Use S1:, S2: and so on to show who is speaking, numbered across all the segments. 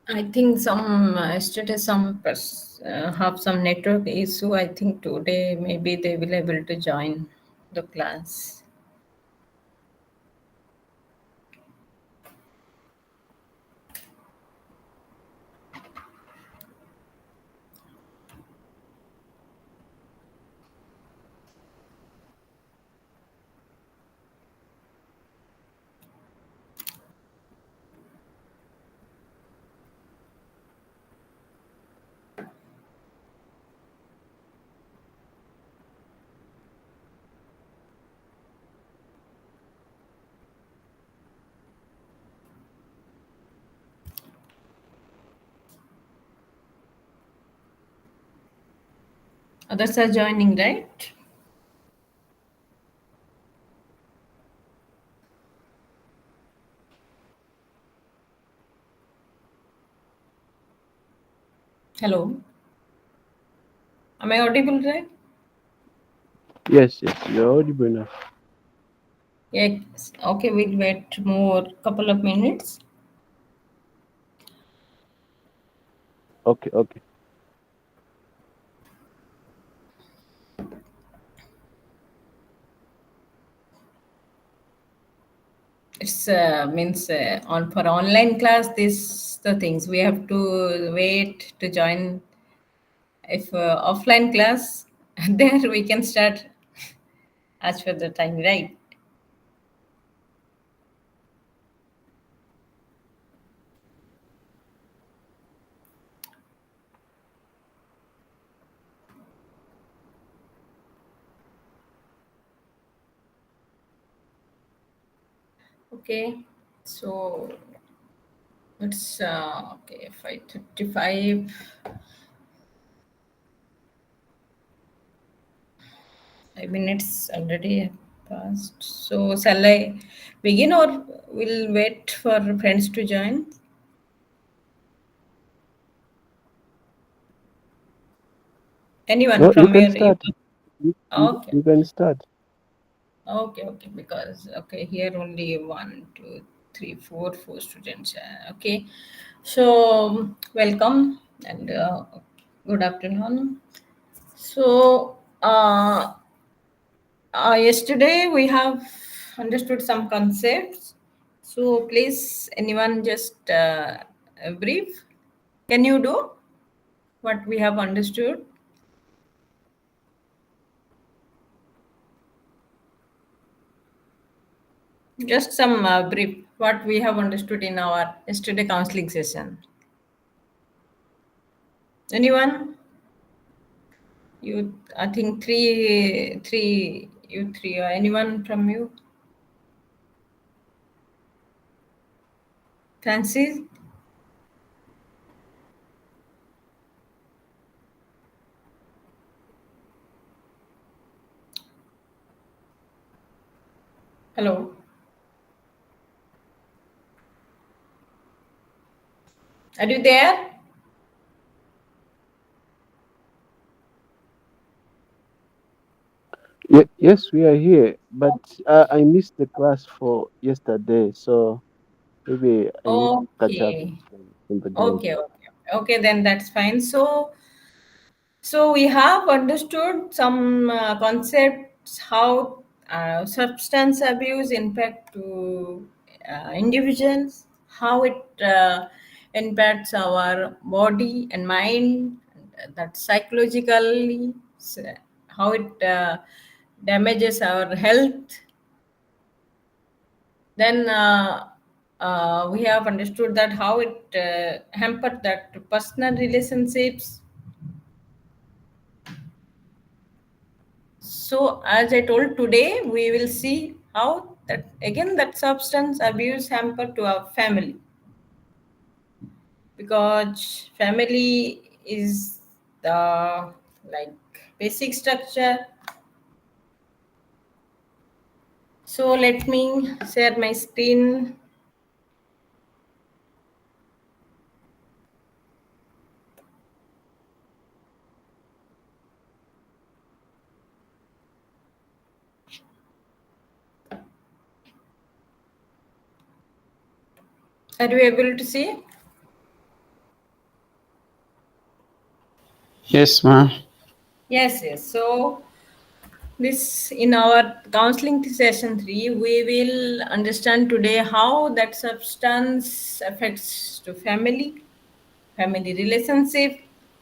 S1: I think yesterday have some network issue. I think today maybe they will able to join the class. Others are joining, right? Hello, am I audible, right?
S2: Yes, yes, you're audible now.
S1: Yes. Okay, we'll wait more couple of minutes.
S2: Okay, okay.
S1: It's means on for online class. This the things we have to wait to join. If offline class, there we can start as per the time, right? Okay, so it's okay 5:55. 5 minutes already passed. So shall I begin or we'll wait for friends to join? Anyone
S2: No, you
S1: from
S2: can
S1: your
S2: start.
S1: okay.
S2: You can start.
S1: Okay, because okay, here only one, two, three, four students. Okay, so welcome and good afternoon. So yesterday we have understood some concepts. So please, anyone just a brief. Can you do what we have understood? Just some brief. What we have understood in our yesterday counseling session. Anyone? You, I think you three, or anyone from you? Francis? Hello. Are you there?
S2: Yes, we are here, but I missed the class for yesterday, so maybe I need to catch up
S1: Okay.
S2: from the day.
S1: Okay, then that's fine. So we have understood some concepts how substance abuse impact to individuals, how it impacts our body and mind, that psychologically, how it damages our health. Then we have understood that how it hampered that personal relationships. So, as I told today, we will see how that again that substance abuse hamper to our family, because family is the like basic structure. So let me share my screen. Are you able to see?
S3: Yes, ma'am.
S1: Yes, yes. So this in our counseling session 3, we will understand today how that substance affects to family relationship,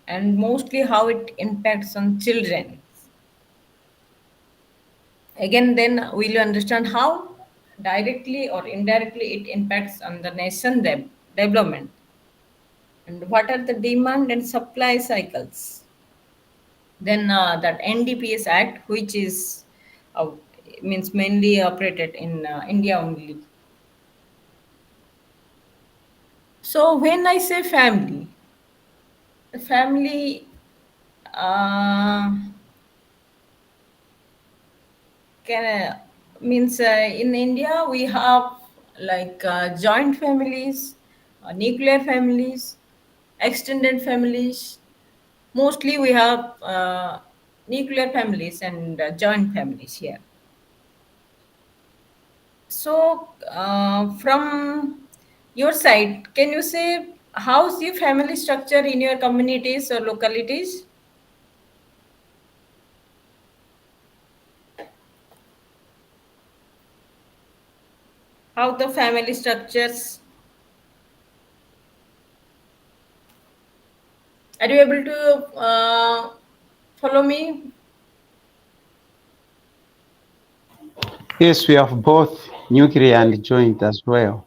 S1: and mostly how it impacts on children. Again, then we'll understand how directly or indirectly it impacts on the nation development, and what are the demand and supply cycles. Then that NDPS Act, which is uh, means mainly operated in India only. So when I say family, the family uh, can means in India we have like joint families, nuclear families, extended families. Mostly we have nuclear families and joint families here. So, from your side, can you say how's the family structure in your communities or localities? How the family structures? Are you able to follow me?
S3: Yes, we have both nuclear and joint as well,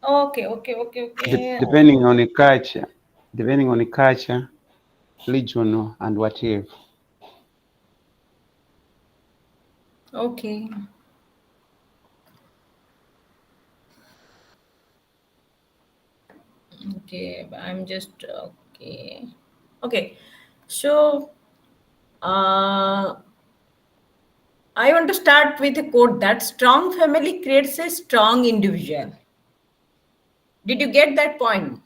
S1: Okay, okay, okay, okay,
S3: depending on the culture, depending on the culture, regional, and whatever.
S1: okay, okay. I'm just okay, okay. So, uh, I want to start with a quote that strong family creates a strong individual. Did you get that point?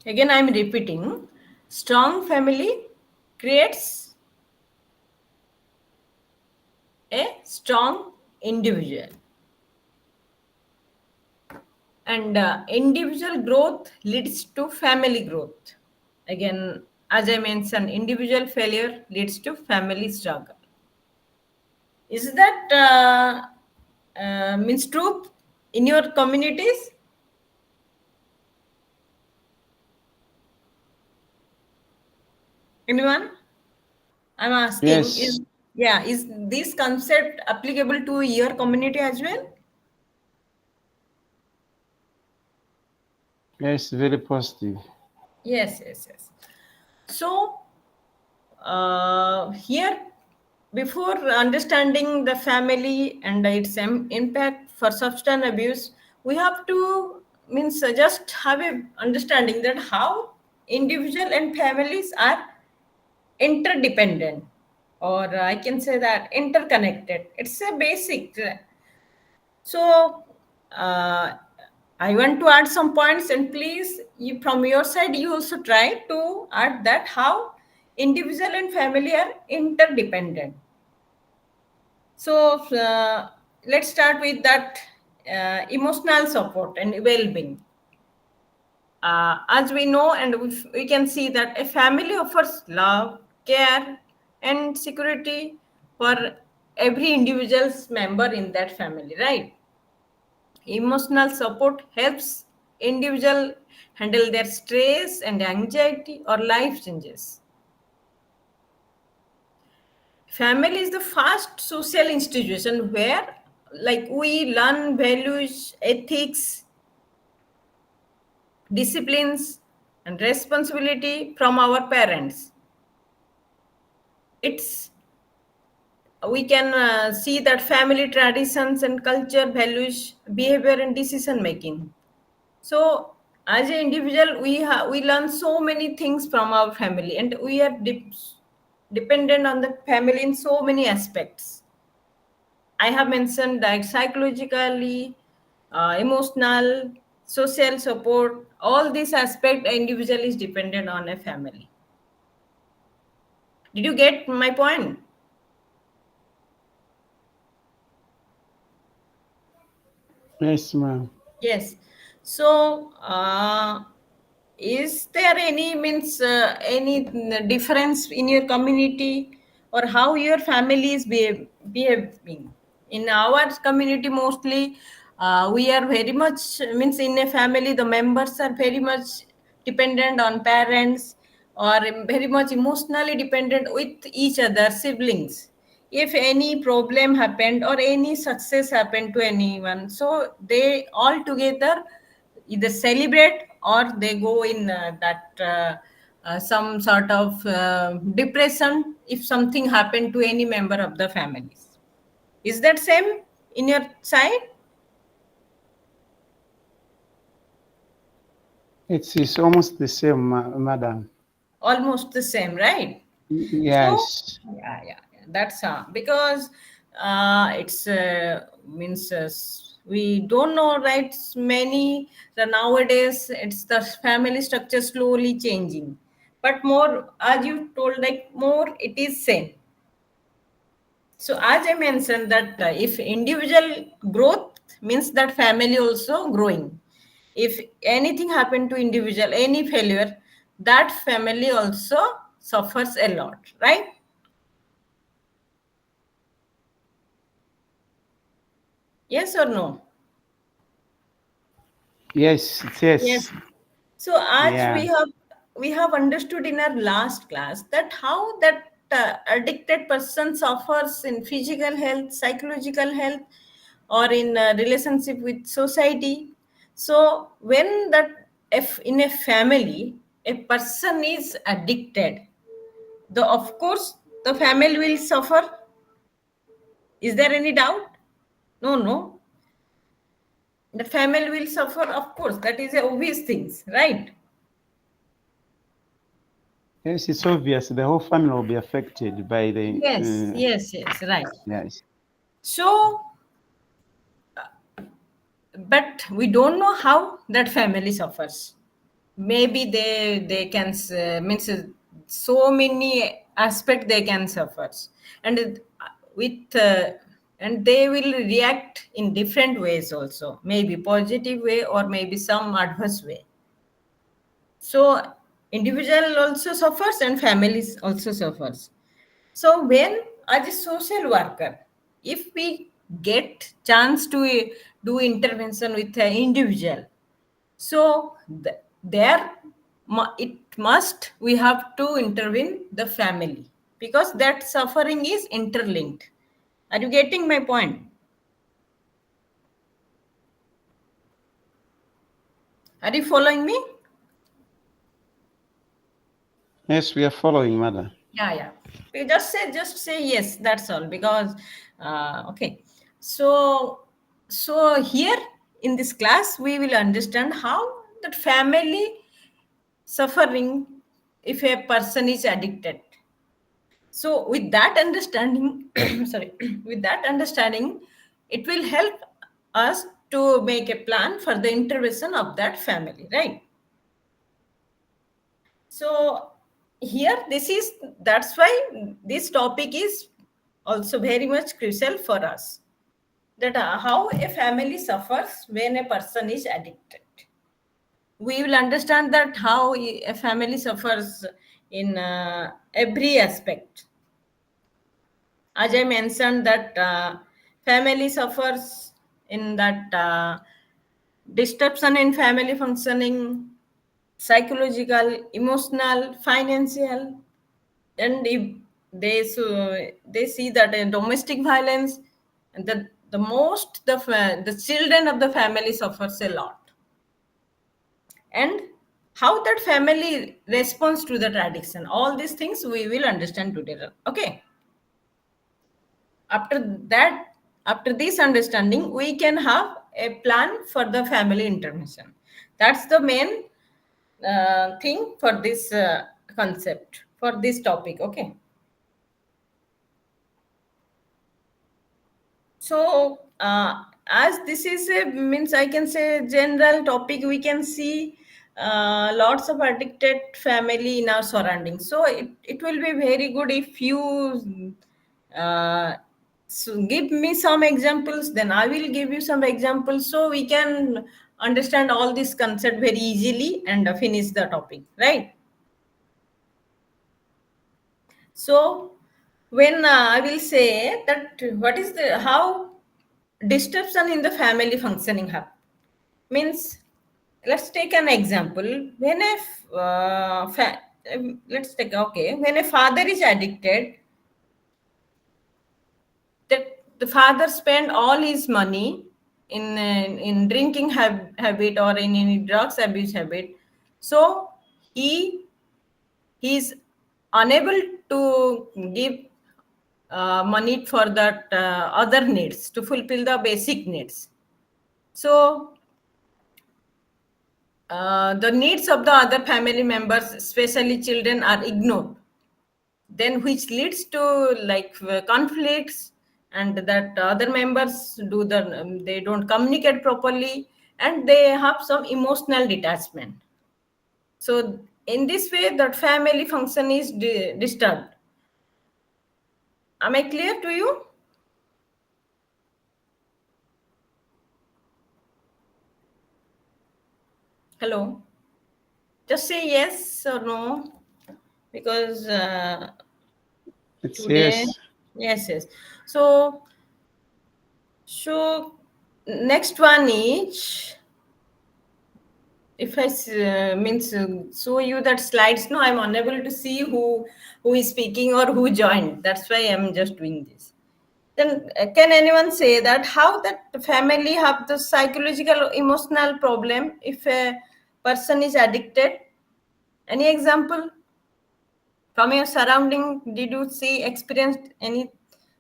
S1: Again, I'm repeating. Strong family creates a strong individual. And individual growth leads to family growth. Again, as I mentioned, individual failure leads to family struggle. Is that means true in your communities? Anyone? I'm asking,
S3: Yes,
S1: is yeah, is this concept applicable to your community as well?
S3: yes, very positive.
S1: Yes, yes, yes. So here, before understanding the family and its impact for substance abuse, we have to means just have a understanding that how individual and families are interdependent, or I can say that interconnected. It's a basic. So uh, I want to add some points, and please, you, from your side, you also try to add that how individual and family are interdependent. So let's start with that emotional support and well-being. As we know, and we can see that a family offers love, care, and security for every individual's member in that family, right? Emotional support helps individual handle their stress and anxiety or life changes. Family is the first social institution where like we learn values, ethics, disciplines, and responsibility from our parents. It's we can see that family traditions and culture values behavior and decision making. So as an individual, we learn so many things from our family, and we are dependent on the family in so many aspects. I have mentioned that psychologically, emotional, social support, all these aspect, an individual is dependent on a family. Did you get my point?
S3: Yes, ma'am.
S1: Yes. So is there any means any difference in your community, or how your family is behaving? In our community, mostly we are very much means in a family the members are very much dependent on parents, or very much emotionally dependent with each other, siblings. If any problem happened or any success happened to anyone, so they all together either celebrate, or they go in that some sort of depression if something happened to any member of the families. Is that same in your side?
S3: It's almost the same, madam.
S1: Almost the same, right? So
S3: Yes.
S1: yeah, that's because it's means we don't know, right? Many the nowadays it's the family structure slowly changing, but more as you told, like more it is same. So as I mentioned that if individual growth means that family also growing. If anything happened to individual, any failure, that family also suffers a lot, right? Yes or no?
S3: Yes,
S1: Yes.
S3: yes.
S1: So as
S3: Yeah.
S1: we have understood in our last class that how that addicted person suffers in physical health, psychological health, or in relationship with society. So when that if in a family a person is addicted, the of course the family will suffer. Is there any doubt? No, no. The family will suffer, of course. That is a obvious things, right?
S3: Yes, it's obvious the whole family will be affected by the.
S1: Yes, yes, yes, right.
S3: Yes.
S1: So, but we don't know how that family suffers. Maybe they can means so many aspect they can suffer, and with and they will react in different ways also. Maybe positive way or maybe some adverse way. So individual also suffers and families also suffers. So when as a social worker, if we get chance to do intervention with an individual, so there it must we have to intervene the family, because that suffering is interlinked. Are you getting my point? Are you following me?
S3: Yes, we are following, madam.
S1: Yeah. You just say yes, that's all, because okay. So so here in this class we will understand how that family suffering if a person is addicted. So with that understanding sorry, with that understanding, it will help us to make a plan for the intervention of that family, right? So here this is that's why this topic is also very much crucial for us, that how a family suffers when a person is addicted. We will understand that how a family suffers in every aspect. As I mentioned that family suffers in that disruption in family functioning, psychological, emotional, financial, and if they see that in domestic violence, and the most the children of the family suffers a lot, and how that family responds to that addiction. All these things we will understand together. Okay. After that, after this understanding, we can have a plan for the family intervention. That's the main thing for this concept, for this topic. Okay. So as this is a means I can say general topic, we can see lots of addicted family in our surroundings. So it will be very good if you uh, so give me some examples, then I will give you some examples, so we can understand all this concept very easily and finish the topic, right? So when I will say that what is the how disruption in the family functioning happen means, let's take an example. When a let's take, okay, when a father is addicted, that the father spend all his money in drinking habit or in any drugs abuse habit, so he he is unable to give money for that other needs, to fulfill the basic needs. So the needs of the other family members, especially children, are ignored, then which leads to like conflicts, and that other members do they don't communicate properly, and they have some emotional detachment. So in this way, that family function is disturbed. Am I clear to you? Hello, just say yes or no, because
S3: It's
S1: today,
S3: yes.
S1: yes, yes. So so next one is, if I means show you that slides, no, I'm unable to see who is speaking or who joined. That's why I'm just doing this. Then can anyone say that how that family have the psychological emotional problem if a person is addicted? Any example from your surrounding? Did you see, experienced any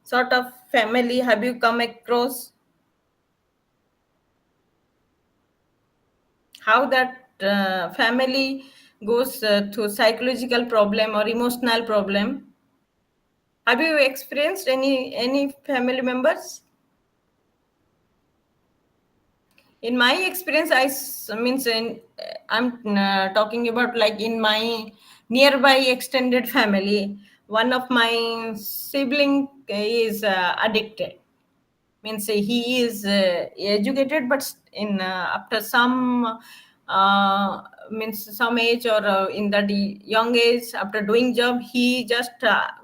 S1: sort of family? Have you come across how that family goes through psychological problem or emotional problem? Have you experienced any family members? In my experience, means I'm talking about like in my nearby extended family, one of my sibling is addicted. Means he is educated, but in after some means some age, or in that young age, after doing job, he just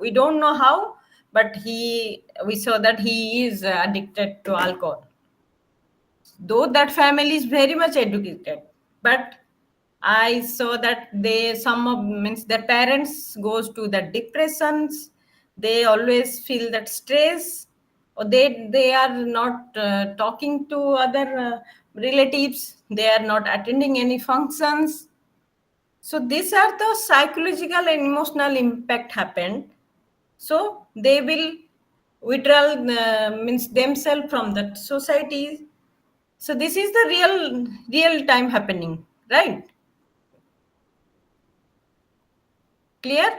S1: we don't know how, but we saw that he is addicted to alcohol, though that family is very much educated. But I saw that they, some of means their parents goes to the depressions, they always feel that stress, or they are not talking to other relatives, they are not attending any functions. So these are the psychological and emotional impact happened. So they will withdraw means themselves from that society. So this is the real time happening, right? Clear?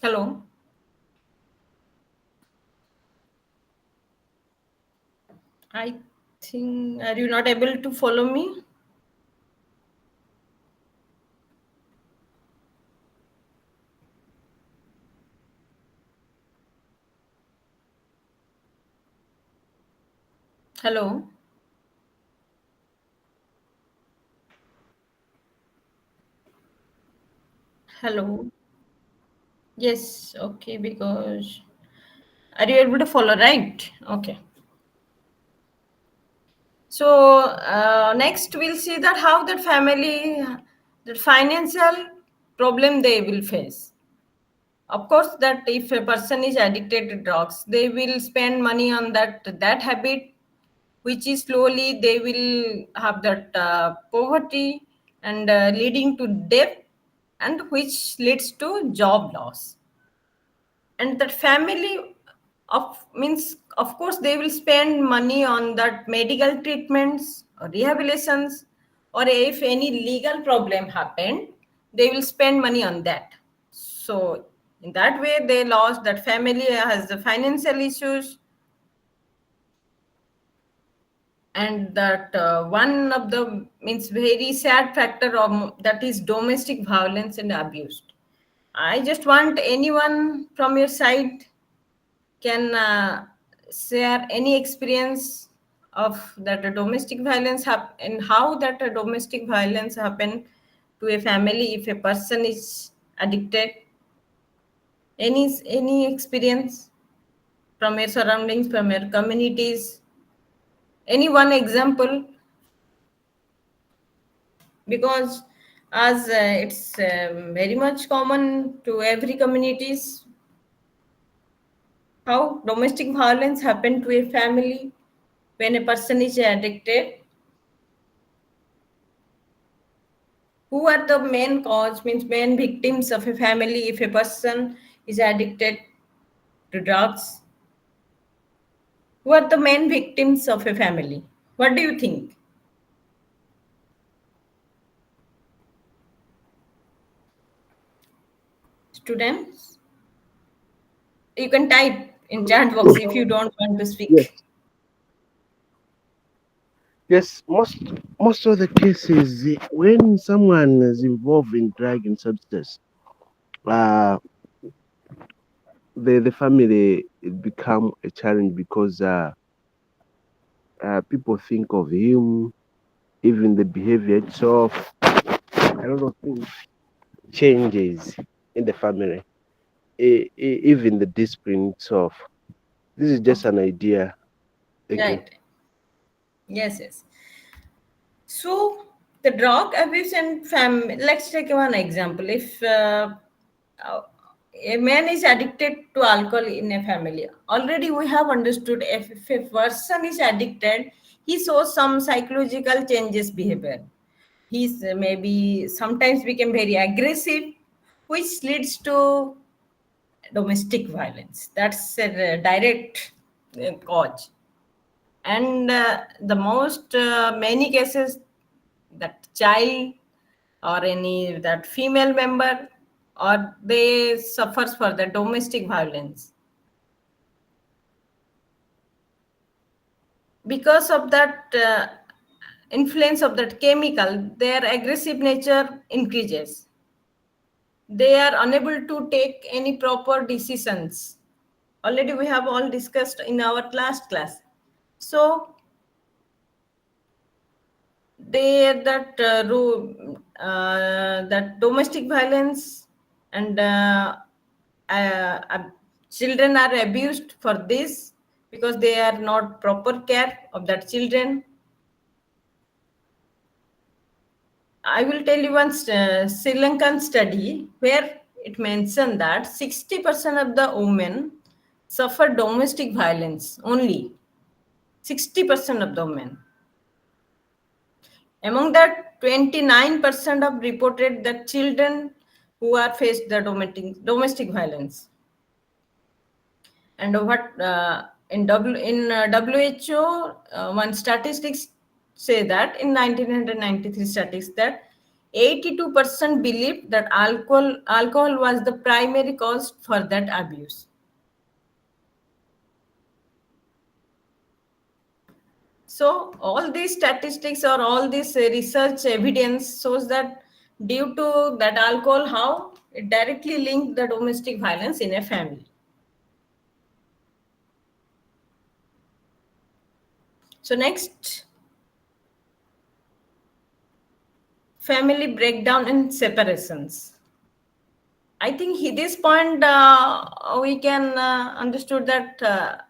S1: Hello. I think, are you not able to follow me? Hello. Hello. Yes. Okay. Because are you able to follow? Right. Okay. So next we'll see that how that family, the financial problem they will face. Of course, that if a person is addicted to drugs, they will spend money on that habit, which is slowly they will have that poverty, and leading to debt, and which leads to job loss. And that family of means, of course, they will spend money on that medical treatments or rehabilitations, or if any legal problem happened, they will spend money on that. So in that way, they lost, that family has the financial issues. And that one of the means very sad factor of that is domestic violence and abuse. I just want anyone from your side, can share any experience of that domestic violence and how that domestic violence happen to a family if a person is addicted? Any experience from your surroundings, from your communities? Any one example? Because as it's very much common to every communities, how domestic violence happen to a family when a person is addicted. Who are the main cause, means main victims of a family if a person is addicted to drugs? Who are the main victims of a family? What do you think? Students, you can type in chat box if you don't want to
S2: Yes,
S1: speak.
S2: yes. Most of the cases, when someone is involved in drug and substance, uh, the family it become a challenge because people think of him, even the behavior itself. A lot of things changes in the family, even the discipline itself. This is just
S1: Okay.
S2: an idea. Thank you.
S1: Right. Yes, yes. So the drug abuse and let's take one example. If uh, a man is addicted to alcohol in a family, already we have understood if a person is addicted, he shows some psychological changes behavior. He's maybe sometimes become very aggressive, which leads to domestic violence. That's a direct cause. And the most many cases, that child or any that female member, or they suffers for the domestic violence because of that influence of that chemical. Their aggressive nature increases. They are unable to take any proper decisions. Already we have all discussed in our last class. So they that that domestic violence and children are abused for this because they are not proper care of that children. I will tell you one Sri Lankan study where it mentioned that 60% of the women suffer domestic violence only. 60% of the women. Among that, 29% of reported that children who are faced the domestic violence. And what in WHO, one statistics say that in 1993 statistics that 82% believed that alcohol was the primary cause for that abuse. So all these statistics or all this research evidence shows that due to that alcohol, how it directly linked the domestic violence in a family. So next, family breakdown and separations. I think this point we can understood that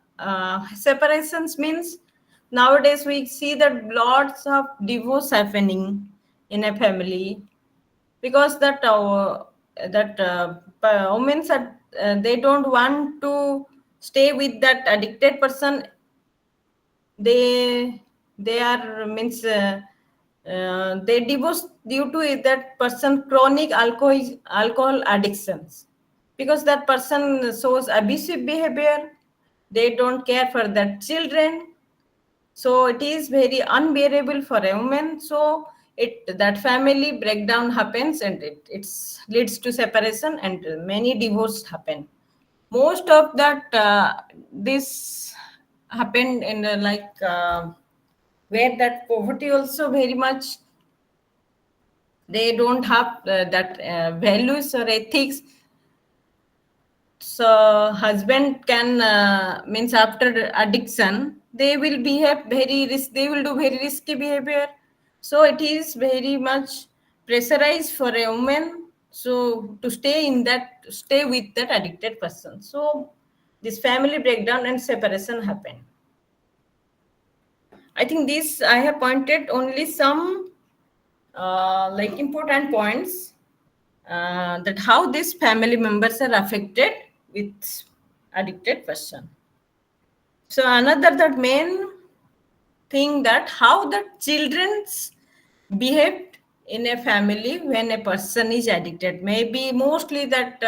S1: separations means nowadays we see that lots of divorce happening in a family because that women are they don't want to stay with that addicted person. They are means they divorce due to that person chronic alcohol addictions, because that person shows abusive behavior. They don't care for their children, so it is very unbearable for a woman. So it that family breakdown happens and it leads to separation and many divorces happen. Most of that this happened in where that poverty also very much, they don't have that values or ethics so husband can means after addiction they will behave very they will do very risky behavior. So it is very much pressurized for a woman so to stay with that addicted person. So this family breakdown and separation happen. I think this I have pointed only some like important points that how these family members are affected with addicted person. So another that main thing that how the children's behaved in a family when a person is addicted. Maybe mostly that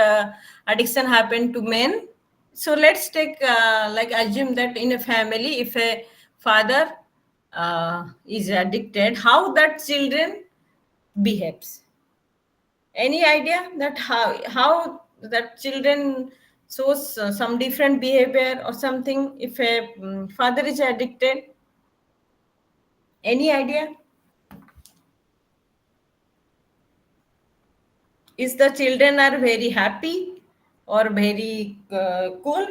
S1: addiction happened to men. So let's take like assume that in a family if a father is addicted, how that children behaves. Any idea that how that children shows some different behavior or something if a father is addicted? Any idea? Is the children are very happy or very cool?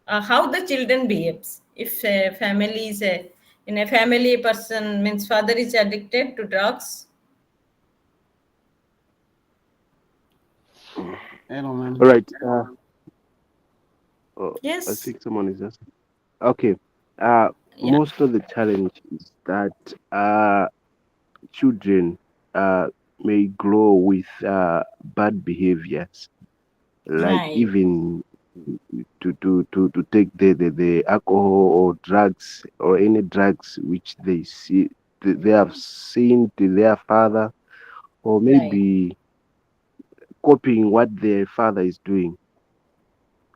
S1: How the children behaves if a family is a in a family person means father is addicted to drugs?
S3: Hello,
S2: All
S3: ma'am.
S2: right. I
S1: Yes.
S2: think someone is just okay. Uh,
S1: Yeah.
S2: Most of the challenge is that children uh may grow with bad behaviors, like
S1: Right.
S2: even to take the alcohol or drugs or any drugs which they have seen to their father, or
S1: Right.
S2: maybe copying what their father is doing.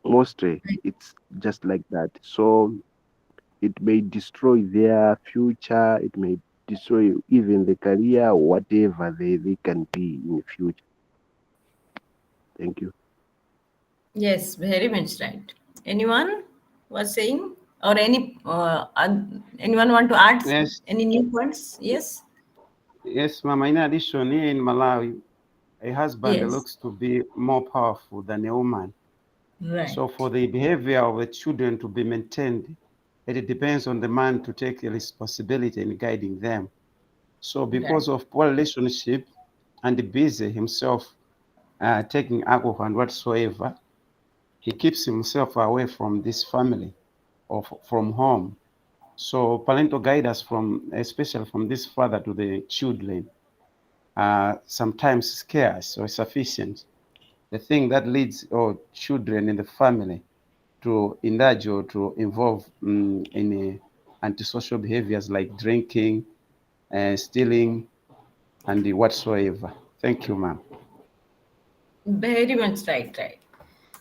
S2: Mostly it's just like that. So it may destroy their future, it may destroy even the career, whatever they can be in the future. Thank you.
S1: Yes, very much right. Anyone was saying or anyone want to add
S3: Yes,
S1: any new points? Yes.
S3: yes, ma'am. In addition, here in Malawi, a husband
S1: Yes.
S3: looks to be more powerful than a woman. So,
S1: Right.
S3: for the behavior of the children to be maintained, it depends on the man to take a responsibility in guiding them. So,
S1: Right.
S3: because of poor relationship and busy himself taking alcohol and whatsoever, he keeps himself away from this family or from home. So, parental guidance from, especially from this father to the children, sometimes scarce or sufficient. The thing that leads our children in the family to indulge or to involve in antisocial behaviors like drinking, stealing, and whatsoever. Thank you, ma'am.
S1: Very much right. Right.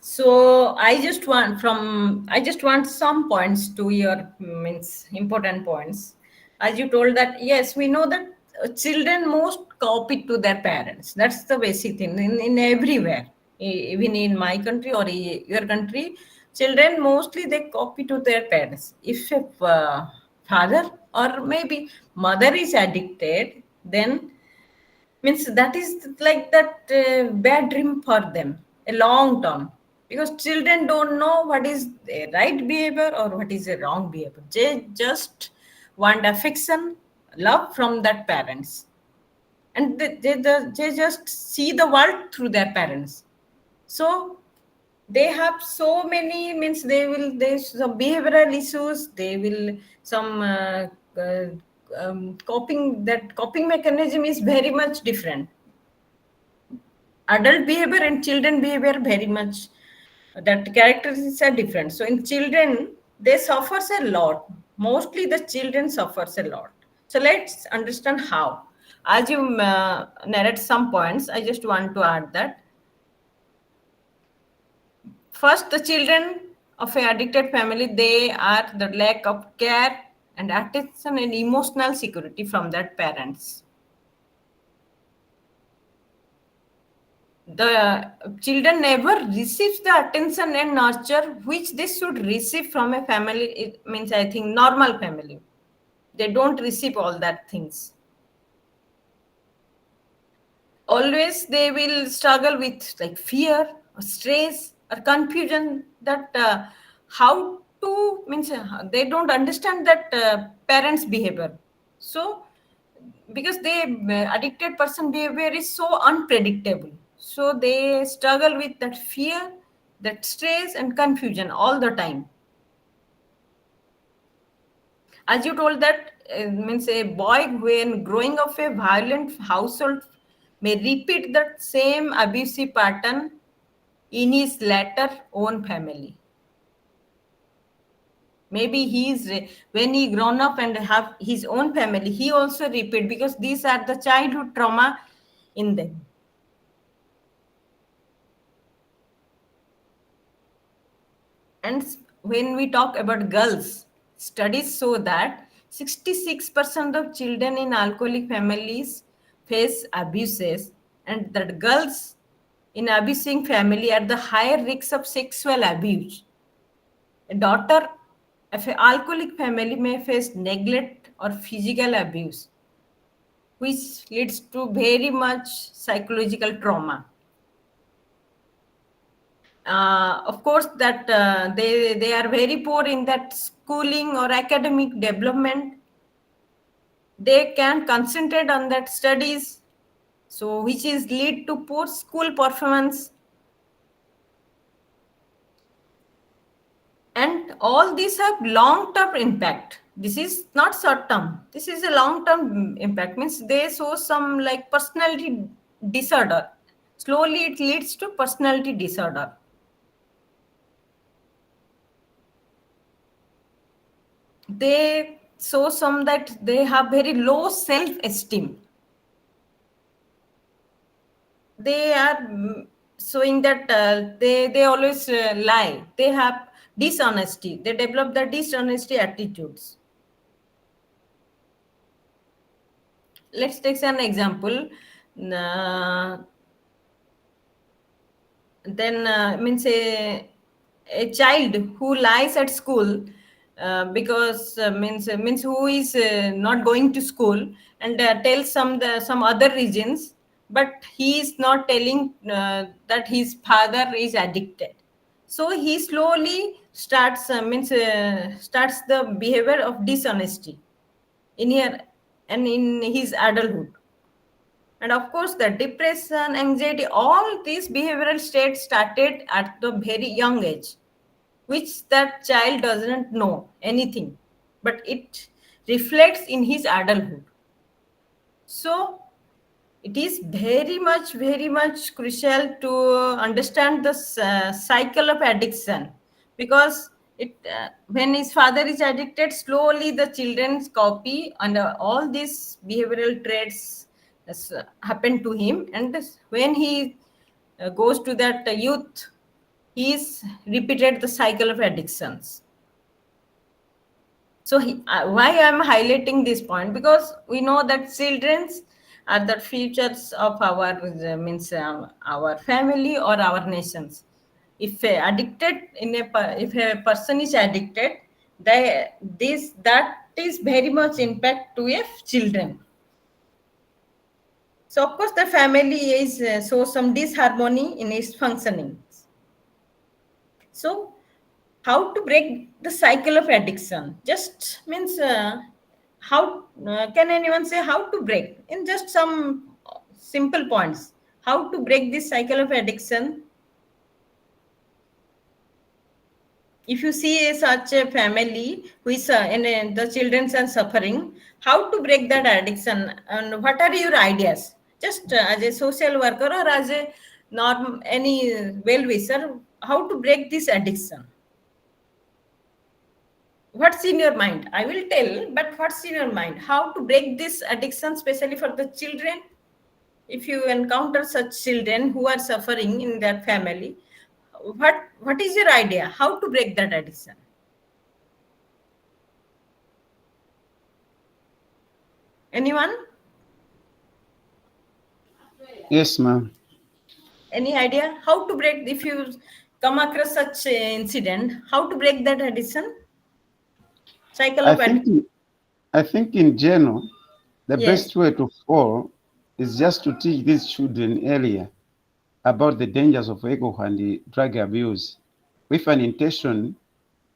S1: So I just want some points to your means important points. As you told that yes, we know that children most copy to their parents. That's the basic thing in everywhere. Even in my country or your country, children mostly they copy to their parents. If a father or maybe mother is addicted, then means that is like that bad dream for them a long term, because children don't know what is a right behavior or what is a wrong behavior. They just want affection, love from that parents, and they just see the world through their parents. So they have so many means there's some behavioral issues, they will some uh, coping mechanism is very much different. Adult behavior and children behavior very much that characteristics are different. So in children they suffers a lot, mostly the children suffers a lot. So let's understand how. As you narrate some points, I just want to add that first the children of a addicted family, they are the lack of care and attention and emotional security from their parents. The children never receives the attention and nurture which they should receive from a family. It means I think normal family, they don't receive all that things. Always they will struggle with like fear or stress or confusion that how to means they don't understand that parents behavior. So because they addicted person behavior is so unpredictable, so they struggle with that fear, that stress and confusion all the time. As you told that means a boy when growing up a violent household may repeat that same abusive pattern in his later own family. Maybe he's when he grown up and have his own family, he also repeat because these are the childhood trauma in them. And when we talk about girls, studies show that 66% of children in alcoholic families face abuses, and that girls in abusing family are the higher risk of sexual abuse. A daughter of an alcoholic family may face neglect or physical abuse, which leads to very much psychological trauma. Of course, that they are very poor in that schooling or academic development. They can concentrate on that studies, so which is lead to poor school performance. And all these have long term impact. This is not short term, this is a long term impact, means they show some like personality disorder. Slowly it leads to personality disorder. They show some that they have very low self esteem. They are showing that they always lie, they have dishonesty, they develop the dishonesty attitudes. Let's take an example. uh, then means a child who lies at school because means who is not going to school and tells some other reasons, but he is not telling that his father is addicted. So he slowly starts the behavior of dishonesty in here and in his adulthood. And of course, the depression, anxiety, all these behavioral states started at the very young age, which that child doesn't know anything, but it reflects in his adulthood. So it is very much crucial to understand the cycle of addiction, because when his father is addicted, slowly the children's copy and all these behavioral traits happen to him. And when he goes to that youth, he's repeated the cycle of addictions. So why I'm highlighting this point, because we know that childrens are the futures of our our family or our nations. If if a person is addicted, they this that is very much impact to a children. So of course the family is so some disharmony in its functioning. So how to break the cycle of addiction? Just means how can anyone say how to break in just some simple points? How to break this cycle of addiction? If you see such a family who is and the children are suffering, how to break that addiction and what are your ideas? Just as a social worker or as a norm any well wisher, how to break this addiction? What's in your mind? I will tell, but what's in your mind? How to break this addiction, especially for the children? If you encounter such children who are suffering in that family, what is your idea? How to break that addiction? Anyone?
S3: Yes, ma'am.
S1: Any idea? How to break if you come across such incident? How to break that addiction? Cycle
S3: I
S1: of
S3: think
S1: addiction.
S3: I think in general, the
S1: Yes.
S3: best way to fall is just to teach these children earlier. about the dangers of alcohol and the drug abuse with an intention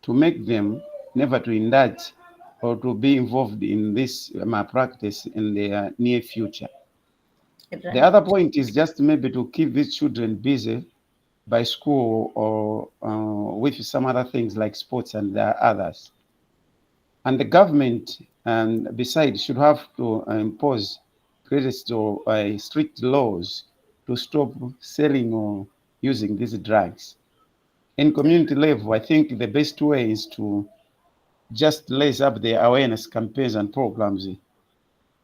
S3: to make them never to indulge or to be involved in this malpractice in the near future. The other
S1: Right.
S3: point is just maybe to keep these children busy by school or with some other things like sports and others. And the government, and besides, should have to impose greatest or strict laws to stop selling or using these drugs. In community level, I think the best way is to just lace up the awareness campaigns and programs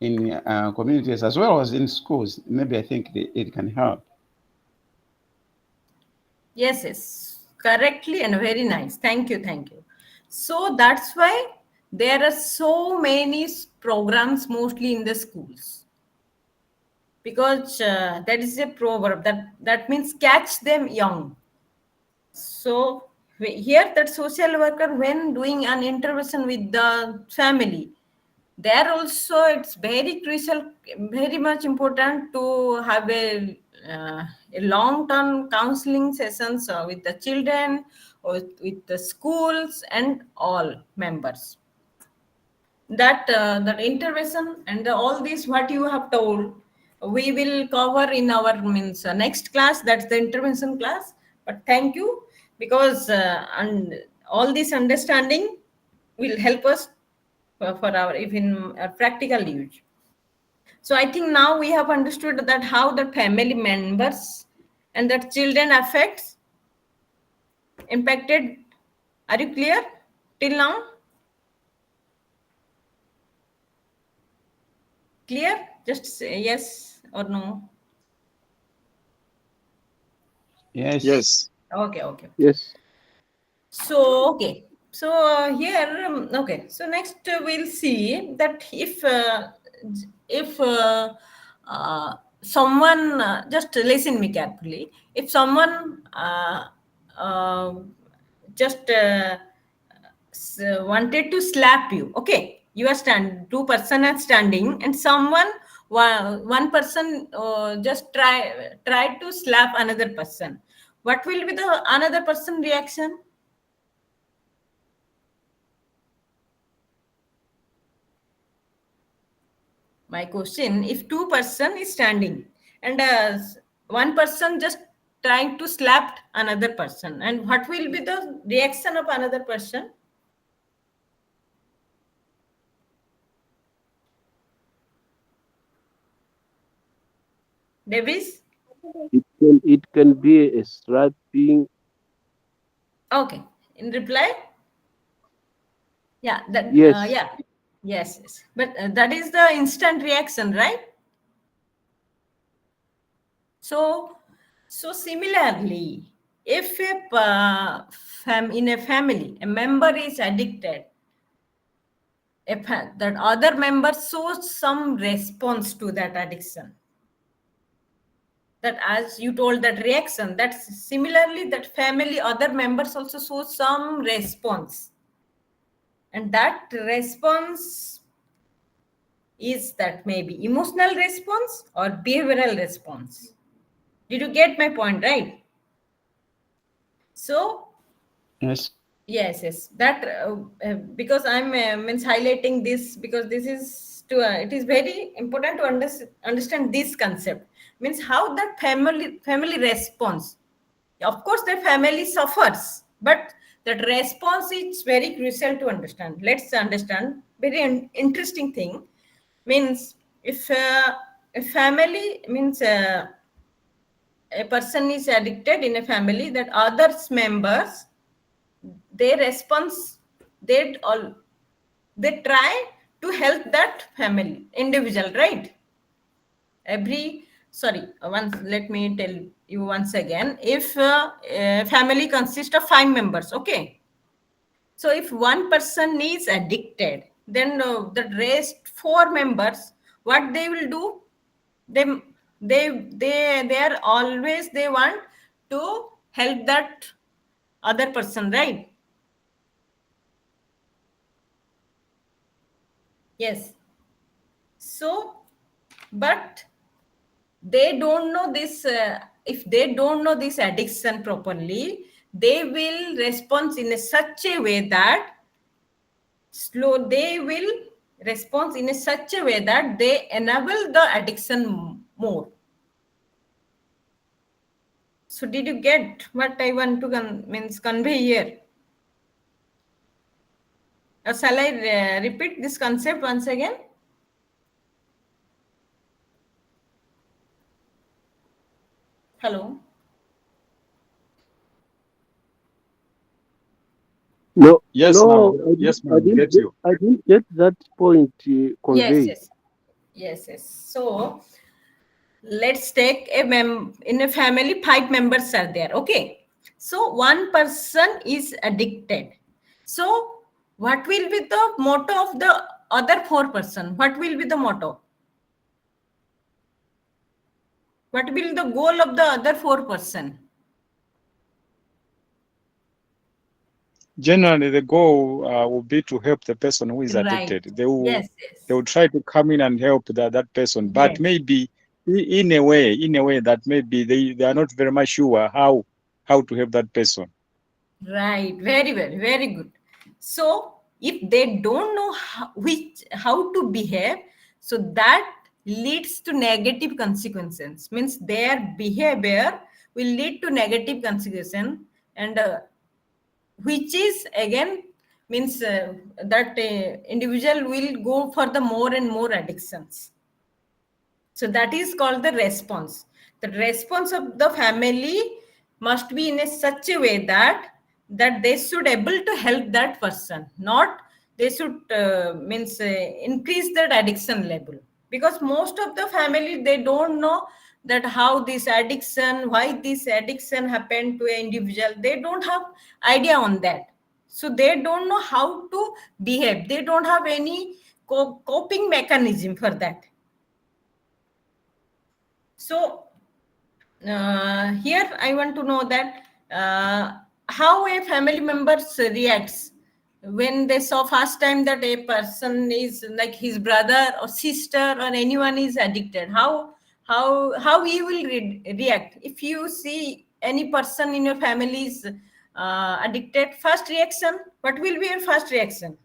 S3: in communities as well as in schools. Maybe I think it can help.
S1: Yes, yes, correctly and very nice. Thank you, thank you. So that's why there are so many programs mostly in the schools, because that is a proverb that means catch them young. So here that social worker, when doing an intervention with the family, there also it's very crucial, very much important to have a long term counseling sessions with the children or with the schools and all members. That intervention and all this what you have told, we will cover in our means next class, that's the intervention class. But thank you, because and all this understanding will help us for our even practical use. So I think now we have understood that how the family members and that children affects impacted. Are you clear till now? Clear? Just say yes or no.
S3: Yes.
S4: Yes.
S1: Okay, okay.
S2: Yes.
S1: So, okay. So here, okay. So next we'll see that if someone just listen me carefully. If someone uh, just wanted to slap you, okay, you are two person are standing, and someone one person just try to slap another person. What will be the another person reaction? My question, if two person is standing and one person just trying to slap another person, and what will be the reaction of another person? Davis?
S2: It can be a strapping.
S1: Okay. In reply? Yeah, that
S2: Yes.
S1: yeah. Yes, yes. But that is the instant reaction, right? So, so similarly, if in a family a member is addicted, if that other member shows some response to that addiction, that as you told that reaction, that's similarly that family other members also show some response, and that response is that maybe emotional response or behavioral response. Did you get my point, right? So
S3: Yes.
S1: yes, yes. That because I'm means highlighting this, because this is to it is very important to understand this concept. Means how that family response. Of course, the family suffers, but that response is very crucial to understand. Let's understand very interesting thing. Means if a family means a person is addicted in a family, that others members, they response, they all, they try to help that family individual, right? Every sorry once let me tell you once again, if a family consists of 5 members, okay, so if one person is addicted, then the rest 4 members, what they will do, they they are always they want to help that other person, right? Yes. So but they don't know this if they don't know this addiction properly, they will respond in a such a way that they will respond in a such a way that they enable the addiction more. So did you get what I want to convey here? Shall I repeat this concept once again? Hello.
S2: No,
S4: Yes,
S2: no,
S4: ma'am. Yes, ma'am. We get you.
S2: I didn't get that point
S1: Yes,
S2: conveyed.
S1: yes, yes, yes. So let's take in a family, 5 members are there. Okay. So one person is addicted. So what will be the motto of the other 4 person? What will be the motto? What will be the goal of the other 4 person?
S4: Generally, the goal will be to help the person who is
S1: Right.
S4: addicted.
S1: Yes,
S4: They
S1: yes,
S4: will try to come in and help that person, but
S1: yes.
S4: maybe in a way that maybe they are not very much sure how to help that person.
S1: Right, very well, very good. So if they don't know how to behave, so that leads to negative consequences. Means their behavior will lead to negative consequences, and which is again means that individual will go for the more and more addictions. So that is called the response. The response of the family must be in a such a way that they should able to help that person, not they should increase that addiction level. Because most of the family, they don't know that how this addiction, why this addiction happened to an individual. They don't have idea on that. So they don't know how to behave. They don't have any coping mechanism for that. So here I want to know that how a family member reacts when they saw first time that a person is like his brother or sister or anyone is addicted. How he will react if you see any person in your family is addicted? First reaction, what will be your first reaction?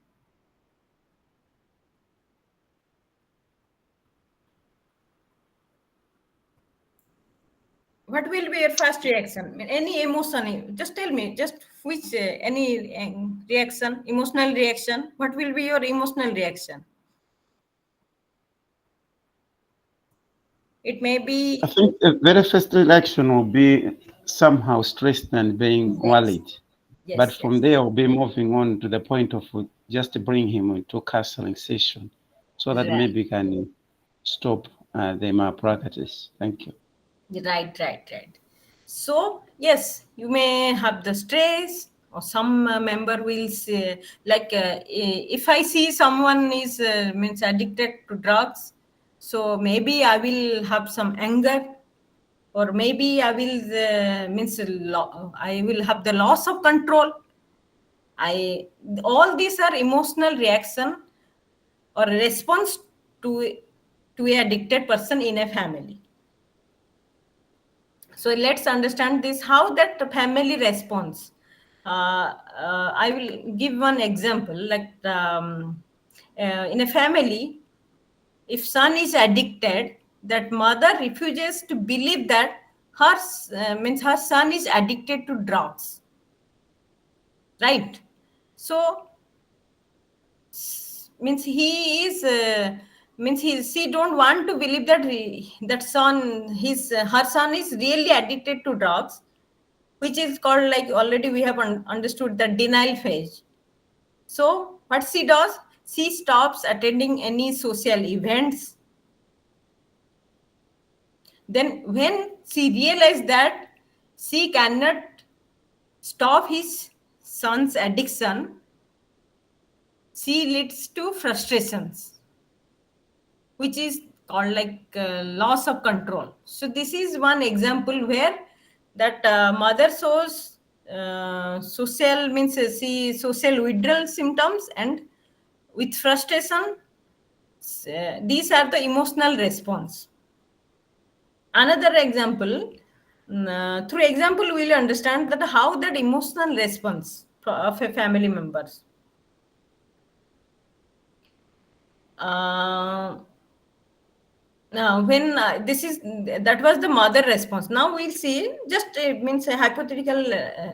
S1: What will be your first reaction? Any emotion? Just tell me. Just which any reaction, emotional reaction. What will be your emotional reaction? It may
S3: I
S1: be
S3: think the very first reaction will be somehow stressed and being
S1: yes,
S3: worried. But
S1: yes,
S3: from
S1: yes.
S3: there, we'll be moving on to the point of just bring him into counseling session so that
S1: Right,
S3: maybe can stop the malpractice. Thank you.
S1: right, right, right. So yes, you may have the stress, or some member will say, like if I see someone is means addicted to drugs, so maybe I will have some anger, or maybe I will I will have the loss of control. I All these are emotional reaction or response to a addicted person in a family. So let's understand this how that family responds. I will give one example, like in a family, if son is addicted, that mother refuses to believe that her son is addicted to drugs, right? So means he is she don't want to believe that that son his her son is really addicted to drugs, which is called, like already we have understood, the denial phase. So what she does, she stops attending any social events. Then when she realized that she cannot stop his son's addiction, she leads to frustrations, which is called like loss of control. So this is one example where that mother shows social see social withdrawal symptoms, and with frustration, these are the emotional response. Another example, through example, we will understand that how that emotional response of a family members. Uh, Now, when this is that was the mother response. Now we'll see. Just it means a hypothetical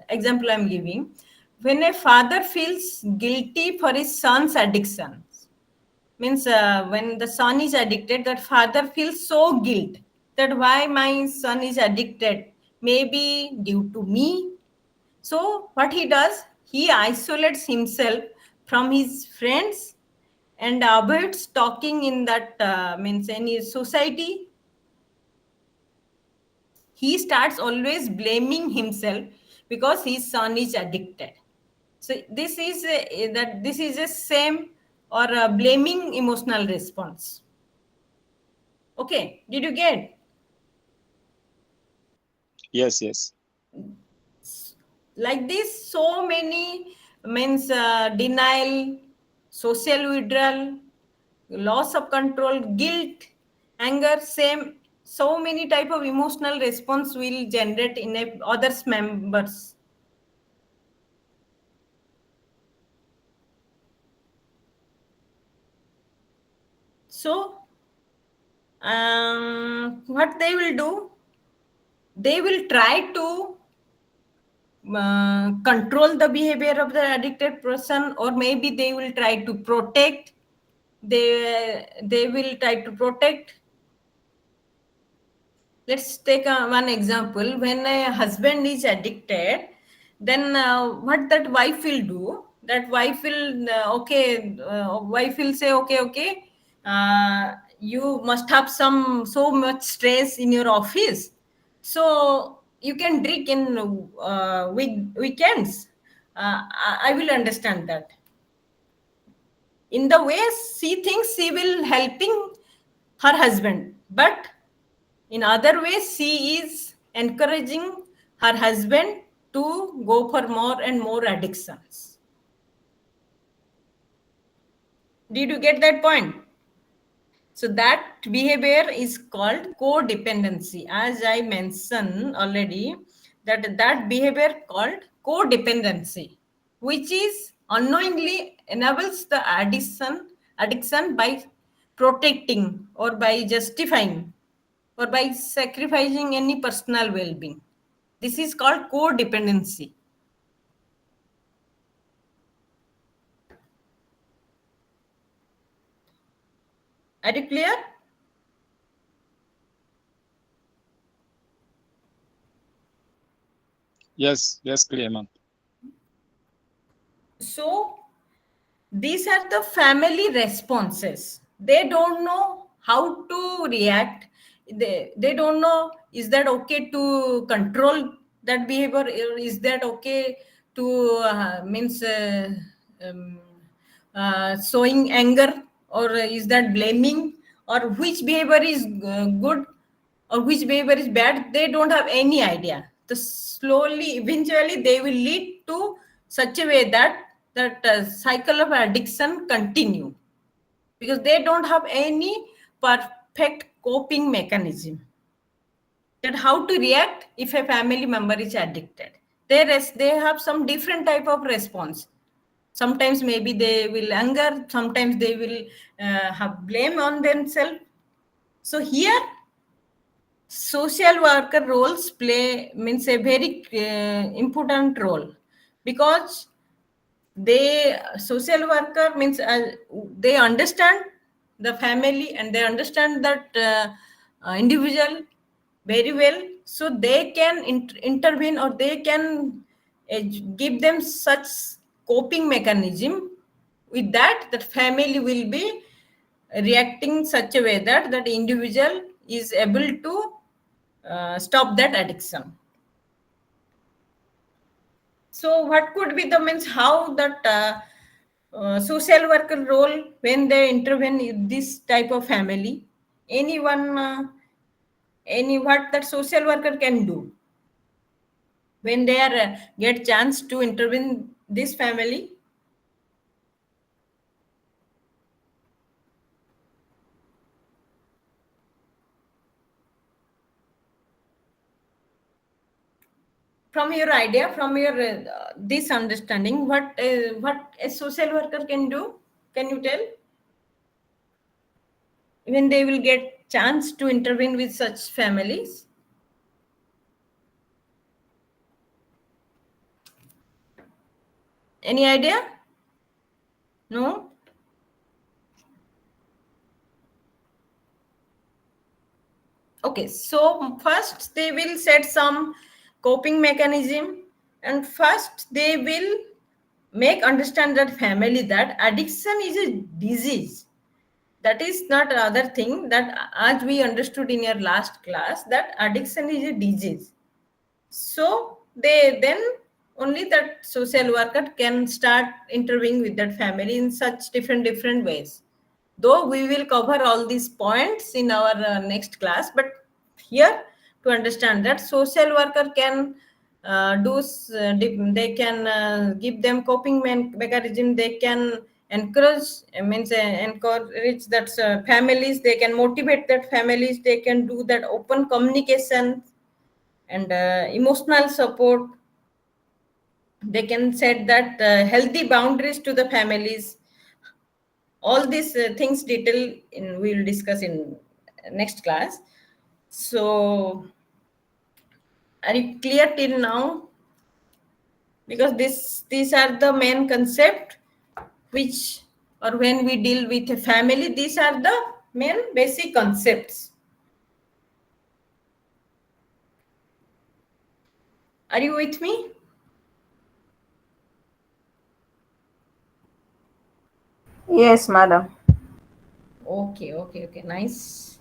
S1: example I'm giving. When a father feels guilty for his son's addiction, means when the son is addicted, that father feels so guilt that why my son is addicted, maybe due to me. So what he does, he isolates himself from his friends and avoids talking in that means any society. He starts always blaming himself because his son is addicted. So this is this is a same or a blaming emotional response. Okay, did you get?
S4: Yes, yes.
S1: Like this, so many means denial, social withdrawal, loss of control, guilt, anger, same. So many type of emotional response will generate in a others members. So what they will do, they will try to control the behavior of the addicted person, or maybe they will try to protect. They will try to protect. Let's take one example. When a husband is addicted, then what that wife will do, that wife will wife will say, okay, you must have some so much stress in your office, so you can drink in weekends. I will understand that. In the way she thinks she will helping her husband, but in other ways she is encouraging her husband to go for more and more addictions. Did you get that point? So that behavior is called codependency. As I mentioned already, that behavior called codependency, which is unknowingly enables the addiction by protecting or by justifying or by sacrificing any personal well-being. This is called codependency. Are you clear?
S4: Yes, yes, clear, ma'am.
S1: So these are the family responses. They don't know how to react. They don't know, is that okay to control that behavior, or is that okay to means um, showing anger, or is that blaming, or which behavior is good or which behavior is bad. They don't have any idea. So slowly eventually they will lead to such a way that cycle of addiction continue, because they don't have any perfect coping mechanism, that how to react if a family member is addicted. They have some different type of response. Sometimes maybe they will anger, sometimes they will have blame on themselves. So here social worker roles play means a very important role, because they social worker means they understand the family and they understand that individual very well, so they can intervene, or they can give them such coping mechanism. With that, that family will be reacting such a way that that individual is able to stop that addiction. So what could be the means how that social worker role when they intervene in this type of family? Anyone, any what that social worker can do when they are get chance to intervene this family? from your idea, from your this understanding, what a social worker can do? Can you tell? When they will get chance to intervene with such families? Any idea? No? Okay, so first they will set some coping mechanism, and first they will make understand that family that addiction is a disease. That is not other thing, that as we understood in your last class, that addiction is a disease. So they then only that social worker can start intervening with that family in such different ways. Though we will cover all these points in our next class, but here to understand that social worker can they can give them coping mechanism. They can encourage, encourage that families. They can motivate that families. They can do that open communication and emotional support. They can set that healthy boundaries to the families. All these things detail in we will discuss in next class. So are you clear till now? Because these are the main concept which, or when we deal with a family, these are the main basic concepts. Are you with me?
S5: Yes, madam.
S1: Okay, nice.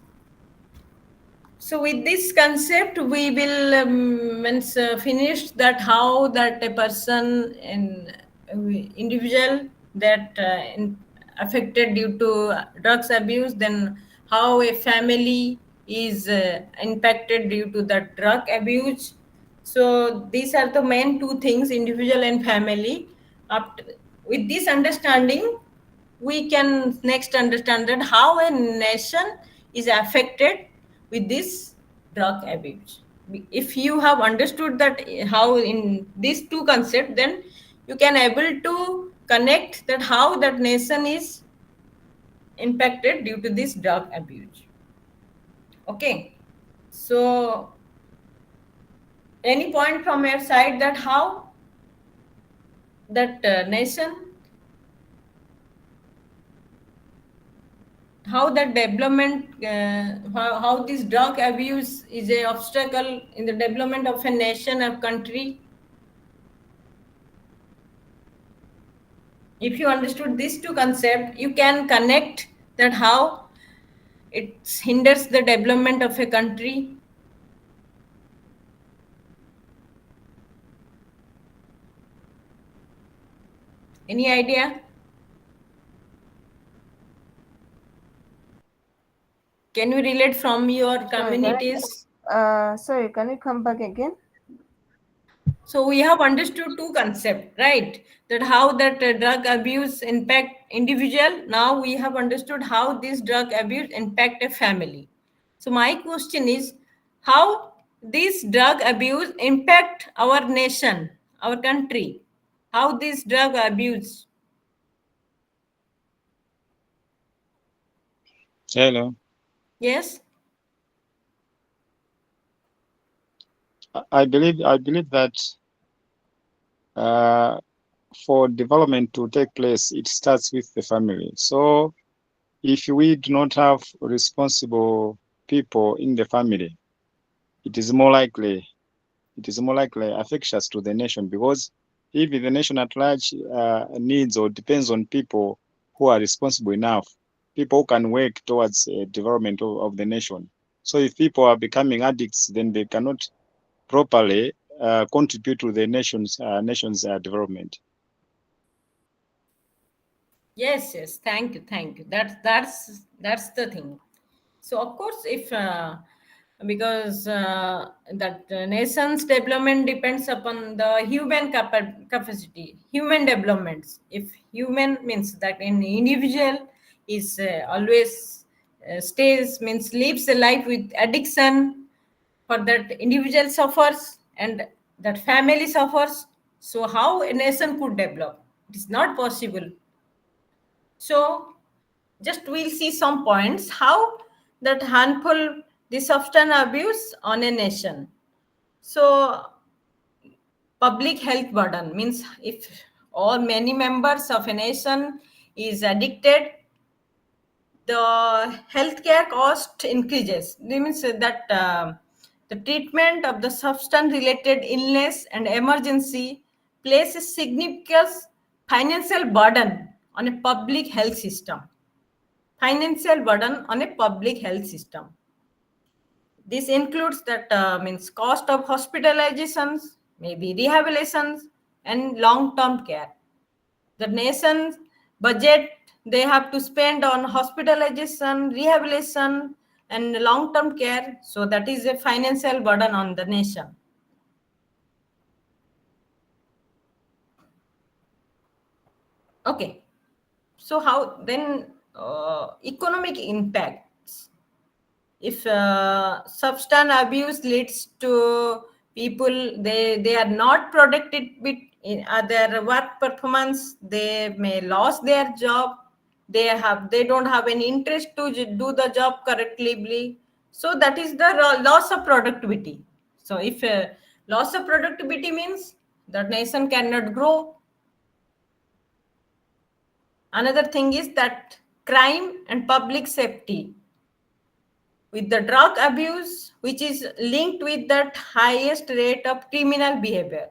S1: So with this concept, we will finish that how that a person in individual that affected due to drugs abuse, then how a family is impacted due to that drug abuse. So these are the main two things, individual and family. After, with this understanding, we can next understand that how a nation is affected with this drug abuse. If you have understood that how in these two concepts, then you can able to connect that how that nation is impacted due to this drug abuse. Okay, so any point from your side that how that nation, how that development, how this drug abuse is a obstacle in the development of a nation or country? If you understood these two concepts, you can connect that how it hinders the development of a country. Any idea? Can you relate from your communities?
S5: Sorry, can you come back again?
S1: So we have understood two concepts, right? That how that drug abuse impact individual. Now we have understood how this drug abuse impact a family. So my question is, how this drug abuse impact our nation, our country? How this drug abuse?
S4: Hello.
S1: Yes.
S4: I believe that uh, for development to take place, it starts with the family. So if we do not have responsible people in the family, it is more likely affectious to the nation, because if the nation at large needs or depends on people who are responsible enough, people who can work towards development of the nation. So if people are becoming addicts, then they cannot properly contribute to the nation's development.
S1: Yes, yes. Thank you. That's the thing. So of course, if because that nation's development depends upon the human capacity, human developments. If human means that an individual is always stays means lives a life with addiction, for that individual suffers, and that family suffers. So how a nation could develop? It is not possible. So just we'll see some points how that harmful the substance abuse on a nation. So public health burden means if all many members of a nation is addicted, the healthcare cost increases. It means that the treatment of the substance-related illness and emergency places significant financial burden on a public health system. Financial burden on a public health system. This includes that means cost of hospitalizations, maybe rehabilitations, and long-term care. The nation's budget they have to spend on hospitalization, rehabilitation, and long-term care. So that is a financial burden on the nation. Okay. So how then economic impacts? If substance abuse leads to people they are not protected with in their work performance, they may lose their job, they don't have any interest to do the job correctly, so that is the loss of productivity. So if loss of productivity means the nation cannot grow. Another thing is that crime and public safety with the drug abuse, which is linked with that highest rate of criminal behavior,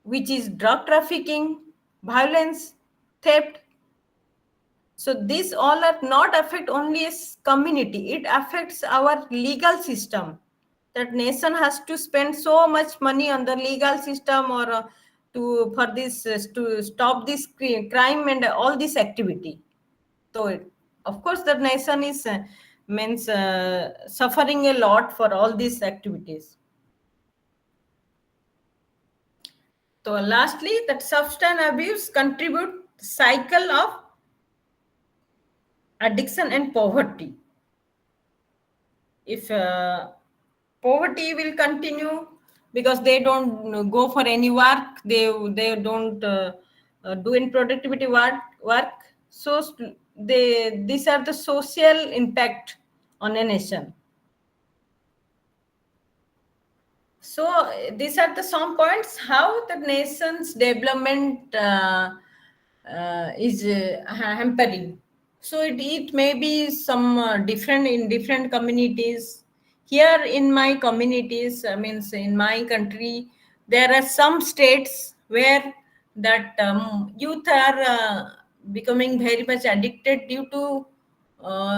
S1: which is drug trafficking, violence, theft. So these all are not affect only a community, it affects our legal system. That nation has to spend so much money on the legal system or to for this to stop this crime and all this activity. So of course the nation is means suffering a lot for all these activities. So lastly, that substance abuse contribute cycle of addiction and poverty. If poverty will continue because they don't go for any work, they don't do in productivity work. So these are the social impact on a nation. So these are the some points how the nation's development is hampering. So it may be some different in different communities. Here in my communities, means in my country, there are some states where that youth are becoming very much addicted due to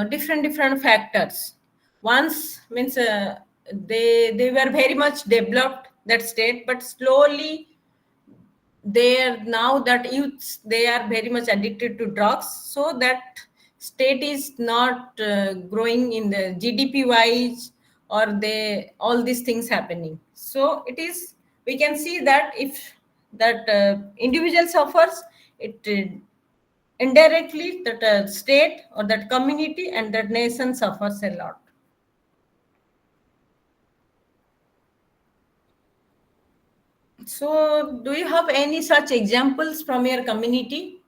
S1: different factors. Once means they were very much developed that state, but slowly they are now that youths they are very much addicted to drugs, so that state is not growing in the GDP wise, or they all these things happening. So it is we can see that if that individual suffers, it indirectly that state or that community and that nation suffers a lot. So do you have any such examples from your community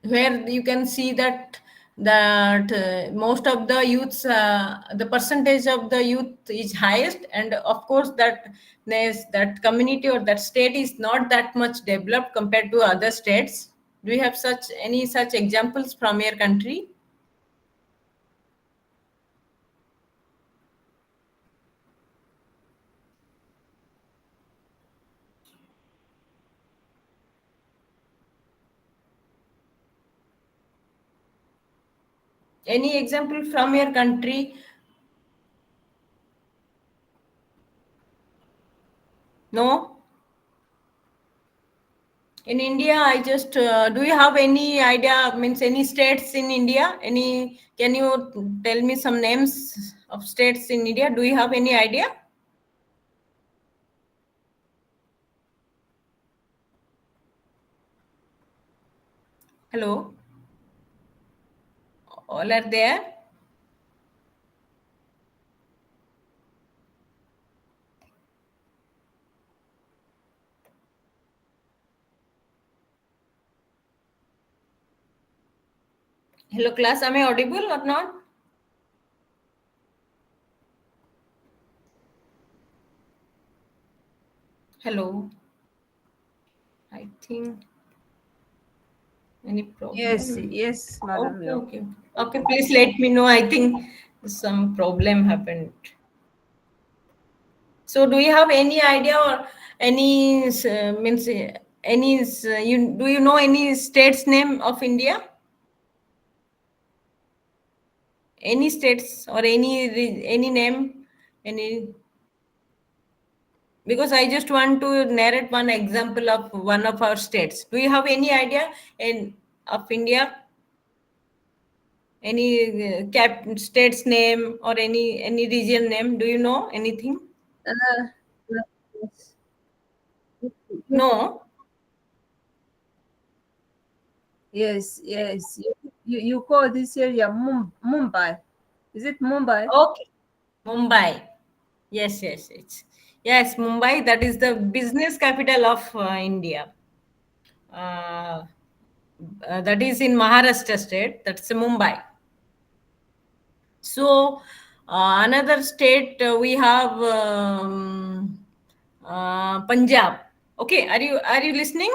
S1: where you can see that most of the youths the percentage of the youth is highest, and of course that that community or that state is not that much developed compared to other states? Do you have such any such examples from your country? Any example from your country? No. In India, I just do you have any idea? Means any states in India? Any? Can you tell me some names of states in India? Do you have any idea? Hello, all are there. Hello, class. Am I audible or not? Hello. I think any
S5: Yes,
S1: problem?
S5: yes, madam.
S1: Okay,
S5: Yeah.
S1: okay. Okay, please let me know. I think some problem happened. So, do you have any idea or any means any you do you know any state's name of India? Any states or any name, any, because I just want to narrate one example of one of our states. Do you have any idea in of India? Any state's name or any region name? Do you know anything?
S5: Uh, yes, yes,
S1: No.
S5: yes, yes. You call this area Mumbai. Is it Mumbai?
S1: Okay. Mumbai. Yes, yes, it's yes, Mumbai. That is the business capital of India. Uh, that is in Maharashtra state. That's Mumbai. So another state we have Punjab. Okay, are you listening?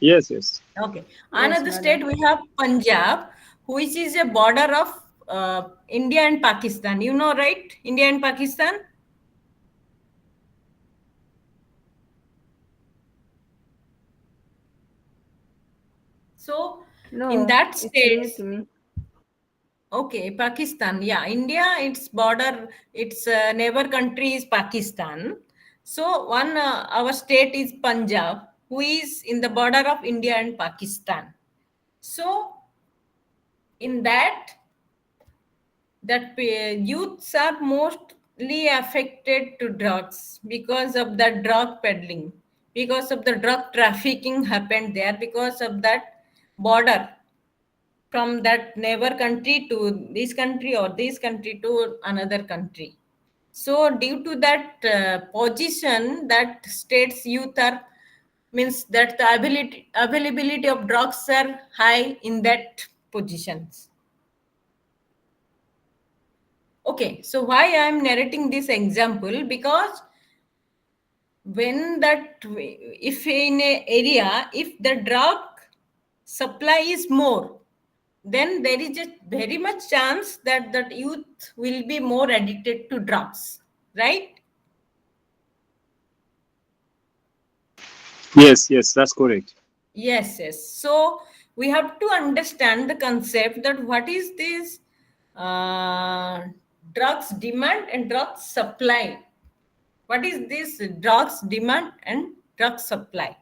S4: Yes, yes.
S1: Okay,
S5: Yes,
S1: another
S5: madam.
S1: state we have Punjab, which is a border of India and Pakistan. You know, right? India and Pakistan. So in
S5: No,
S1: that
S5: it's new
S1: states,
S5: to me.
S1: okay, Pakistan. Yeah, India, its border, its neighbor country is Pakistan. So one our state is Punjab, who is in the border of India and Pakistan. So in that youths are mostly affected to drugs because of the drug peddling, because of the drug trafficking happened there, because of that border from that neighbor country to this country or this country to another country. So due to that position, that states youth are means that the availability of drugs are high in that positions. Okay, so why I am narrating this example, because when that if in a area if the drug supply is more, then there is a very much chance that that youth will be more addicted to drugs, right?
S4: Yes, yes, that's correct.
S1: Yes, yes. So we have to understand the concept that what is this uh, drugs demand and drugs supply. What is this drugs demand and drug supply?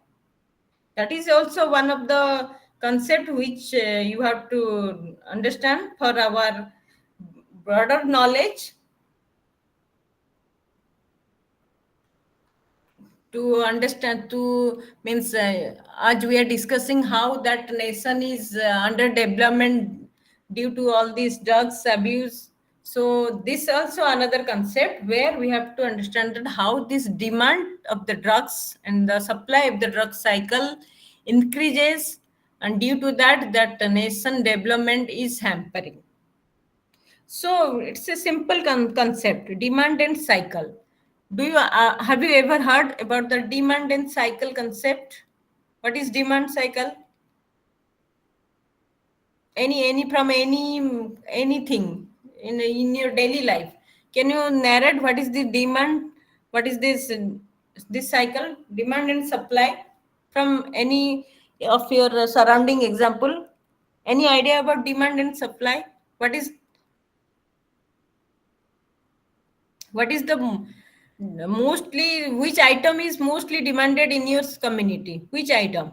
S1: That is also one of the concept which you have to understand for our broader knowledge, to understand to means as we are discussing how that nation is under development due to all these drugs abuse. So this also another concept where we have to understand that how this demand of the drugs and the supply of the drug cycle increases, and due to that that nation development is hampering. So it's a simple concept, demand and cycle. Do you have you ever heard about the demand and cycle concept? What is demand cycle? Any from anything in your daily life? Can you narrate what is the demand? What is this cycle? Demand and supply from any of your surrounding example. Any idea about demand and supply? What is the mostly which item is mostly demanded in your community? Which item?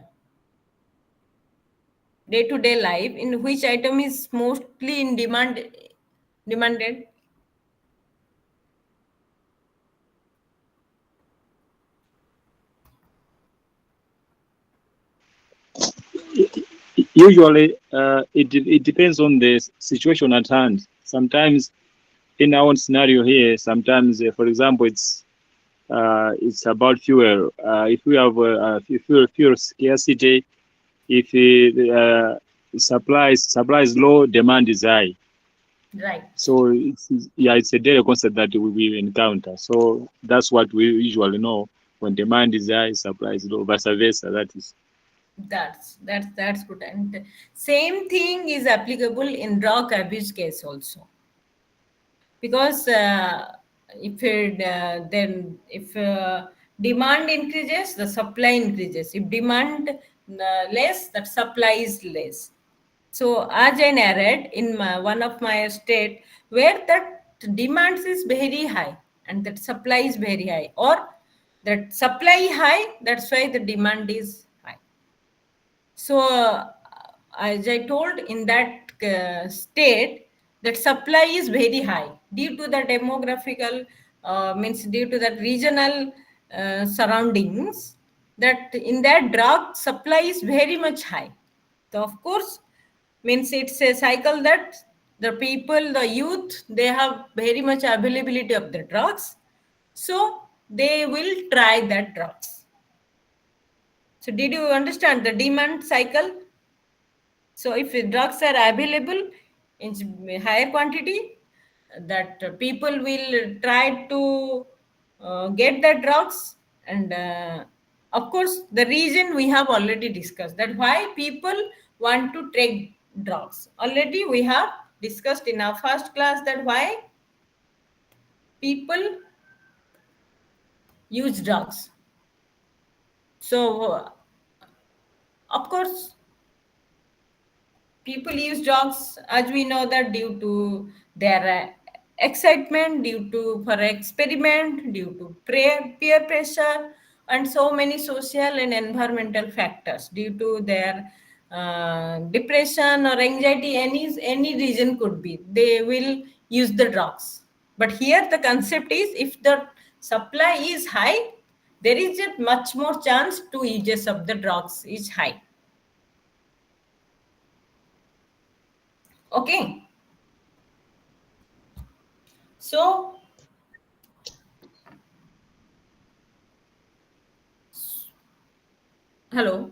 S1: Day to day life, in which item is mostly in demanded?
S4: Usually, it depends on the situation at hand. Sometimes, in our scenario here, sometimes, for example, it's about fuel. If we have fuel scarcity, If supply is low, demand is high.
S1: Right.
S4: So it's a daily concept that we encounter. So that's what we usually know. When demand is high, supply is low, vice versa. That is.
S1: That's good. And same thing is applicable in drug abuse case also, because if demand increases, the supply increases. If demand less, that supply is less. So as I narrated in one of my state where that demand is very high and that supply is very high, or that supply high, that's why the demand is high. So, as I told, in that state, that supply is very high due to the demographical, means due to that regional surroundings. That in that drug supply is very much high. So, of course, means it's a cycle that the people, the youth, they have very much availability of the drugs, so they will try that drugs. So, did you understand the demand cycle? So if drugs are available in higher quantity, that people will try to get the drugs. And of course, the reason we have already discussed, that why people want to take drugs. Already we have discussed in our first class that why people use drugs. So of course, people use dogs, as we know, that due to their excitement, due to for experiment, due to peer pressure, and so many social and environmental factors, due to their depression or anxiety, any reason could be, they will use the drugs. But here the concept is, if the supply is high, there is a much more chance to uses of the drugs is high. Okay. So, hello.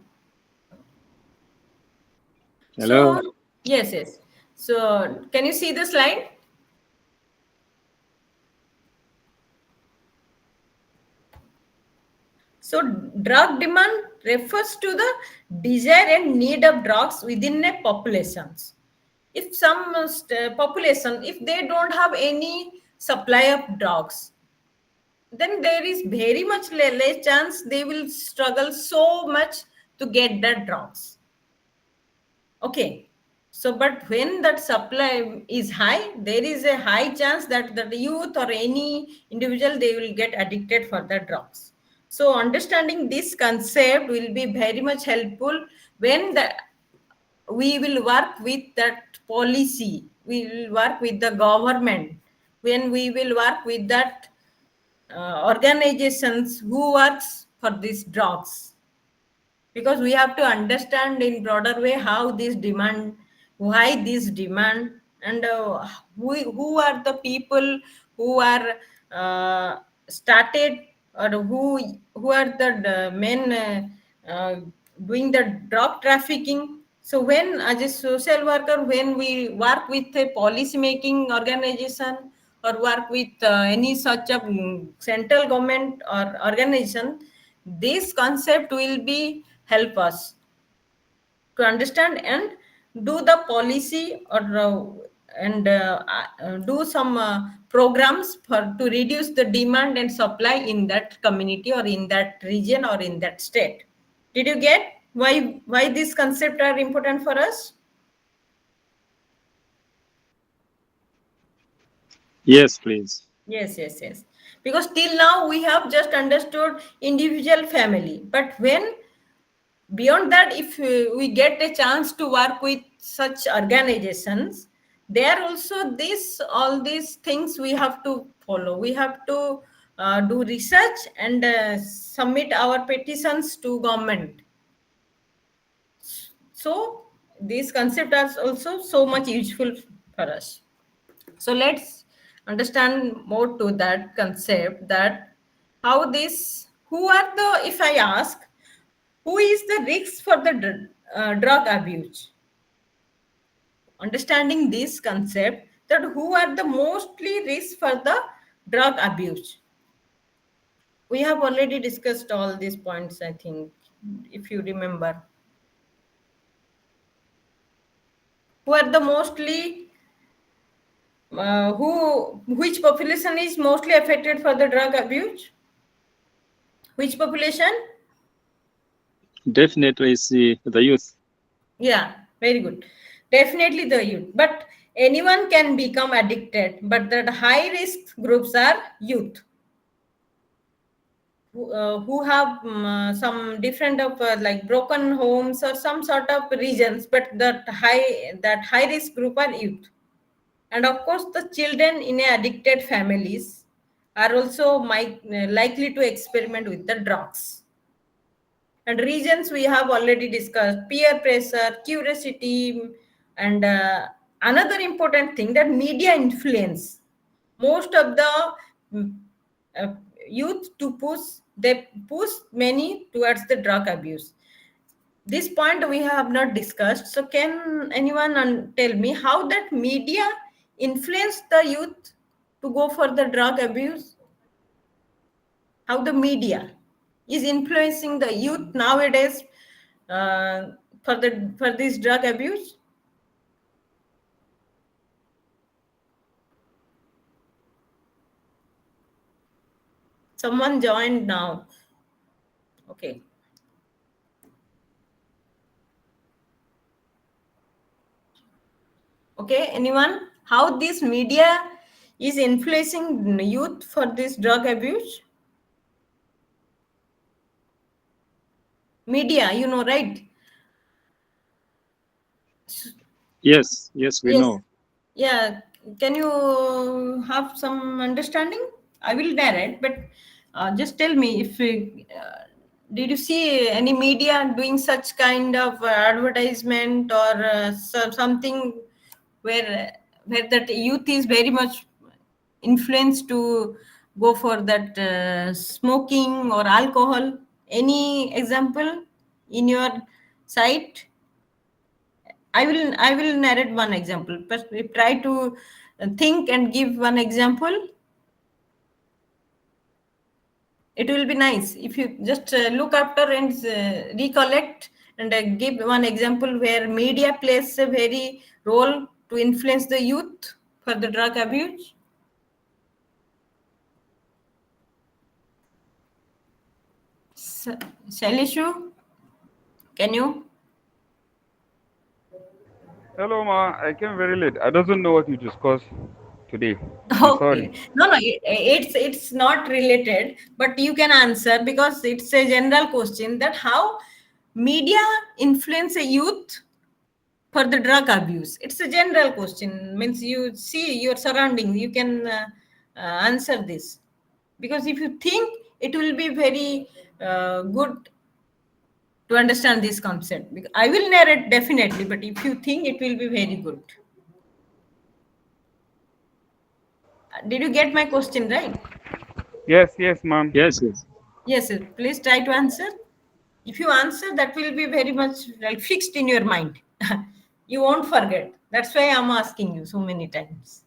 S4: Hello.
S1: So, yes, yes. So, can you see the slide? So, drug demand refers to the desire and need of drugs within a populations. If some population, if they don't have any supply of drugs, then there is very much less chance they will struggle so much to get that drugs. Okay. So, but when that supply is high, there is a high chance that the youth or any individual, they will get addicted for the drugs. So, understanding this concept will be very much helpful when we will work with that policy. We will work with the government. When we will work with that organizations who works for these drugs, because we have to understand in broader way how this demand, why this demand, and who are the people who are started, or who are the men uh, doing the drug trafficking. So when, as a social worker, when we work with a policy making organization, or work with any such a central government or organization, this concept will be help us to understand and do the policy, or and do some programs for to reduce the demand and supply in that community, or in that region, or in that state. Did you get why these concepts are important for us?
S4: Yes, please.
S1: Yes, yes, yes. Because till now we have just understood individual family, but when beyond that, if we get a chance to work with such organizations, there also this all these things we have to follow. We have to do research and submit our petitions to government. So these concepts are also so much useful for us. So let's understand more to that concept, that how this, who are the, if I ask, who is the risk for the drug abuse. Understanding this concept, that who are the mostly risk for the drug abuse. We have already discussed all these points, I think, if you remember. Who are the mostly which population is mostly affected for the drug abuse? Which population?
S4: Definitely see the youth.
S1: Yeah, very good. Definitely the youth. But anyone can become addicted, but the high risk groups are youth who have some different of like broken homes or some sort of regions, but that high risk group are youth. And of course, the children in a addicted families are also likely to experiment with the drugs. And reasons we have already discussed: peer pressure, curiosity, and another important thing, that media influence. Most of the mm, uh, youth they push many towards the drug abuse. This point we have not discussed. So can anyone tell me how that media influence the youth to go for the drug abuse? How the media is influencing the youth nowadays for this drug abuse? Someone joined now. Okay. Okay, anyone? How this media is influencing youth for this drug abuse? Media, you know, right?
S4: Yes, we
S1: Yes.
S4: know.
S1: Yeah. Can you have some understanding? I will narrate, but just tell me if did you see any media doing such kind of advertisement or something where that youth is very much influenced to go for that smoking or alcohol? Any example in your site? I will narrate one example. But we try to think and give one example. It will be nice if you just look after and recollect and give one example where media plays a very role to influence the youth for the drug abuse. Shailishu, can you?
S6: Hello, Ma. I came very late. I doesn't know what you discussed today. I'm sorry.
S1: Okay. No, it's not related, but you can answer because it's a general question, that how media influence a youth for the drug abuse. It's a general question. Means you see your surroundings, you can answer this. Because if you think, it will be very good to understand this concept. I will narrate definitely, but if you think, it will be very good. Did you get my question right?
S6: Yes, ma'am.
S4: Yes.
S1: Yes, sir. Please try to answer. If you answer, that will be very much like fixed in your mind. You won't forget. That's why I'm asking you so many times.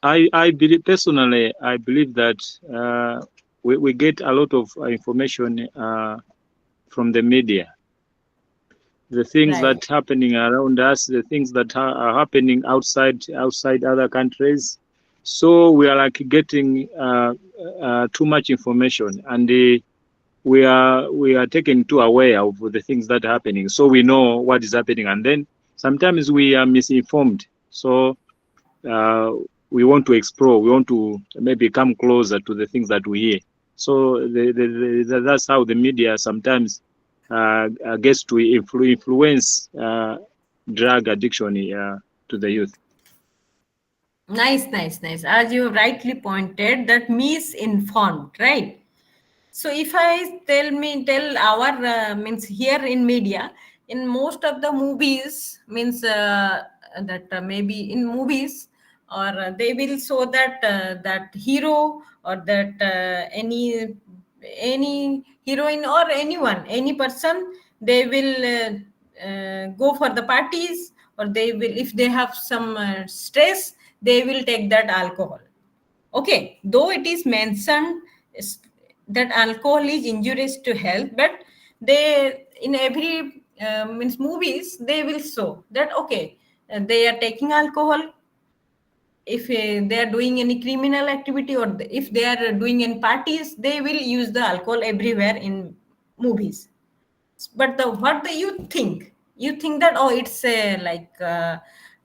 S4: I believe personally. I believe that we get a lot of information from the media. The things
S1: Right.
S4: that happening around us, the things that are happening outside other countries. So we are like getting too much information, and we are taken too aware of the things that are happening. So we know what is happening, and then sometimes we are misinformed. So uh, we want to explore. We want to maybe come closer to the things that we hear. So that's how the media sometimes gets to influence drug addiction to the youth.
S1: Nice. As you rightly pointed, that misinformed, right? So if I tell our means here in media, in most of the movies, means that maybe in movies, or they will show that that hero, or that any heroine or anyone, any person they will go for the parties, or they will, if they have some stress, they will take that alcohol. Okay, though it is mentioned that alcohol is injurious to health, but they, in every means movies, they will show that okay, they are taking alcohol. If they are doing any criminal activity, or if they are doing any parties, they will use the alcohol everywhere in movies. But what do you think? You think that, oh, it's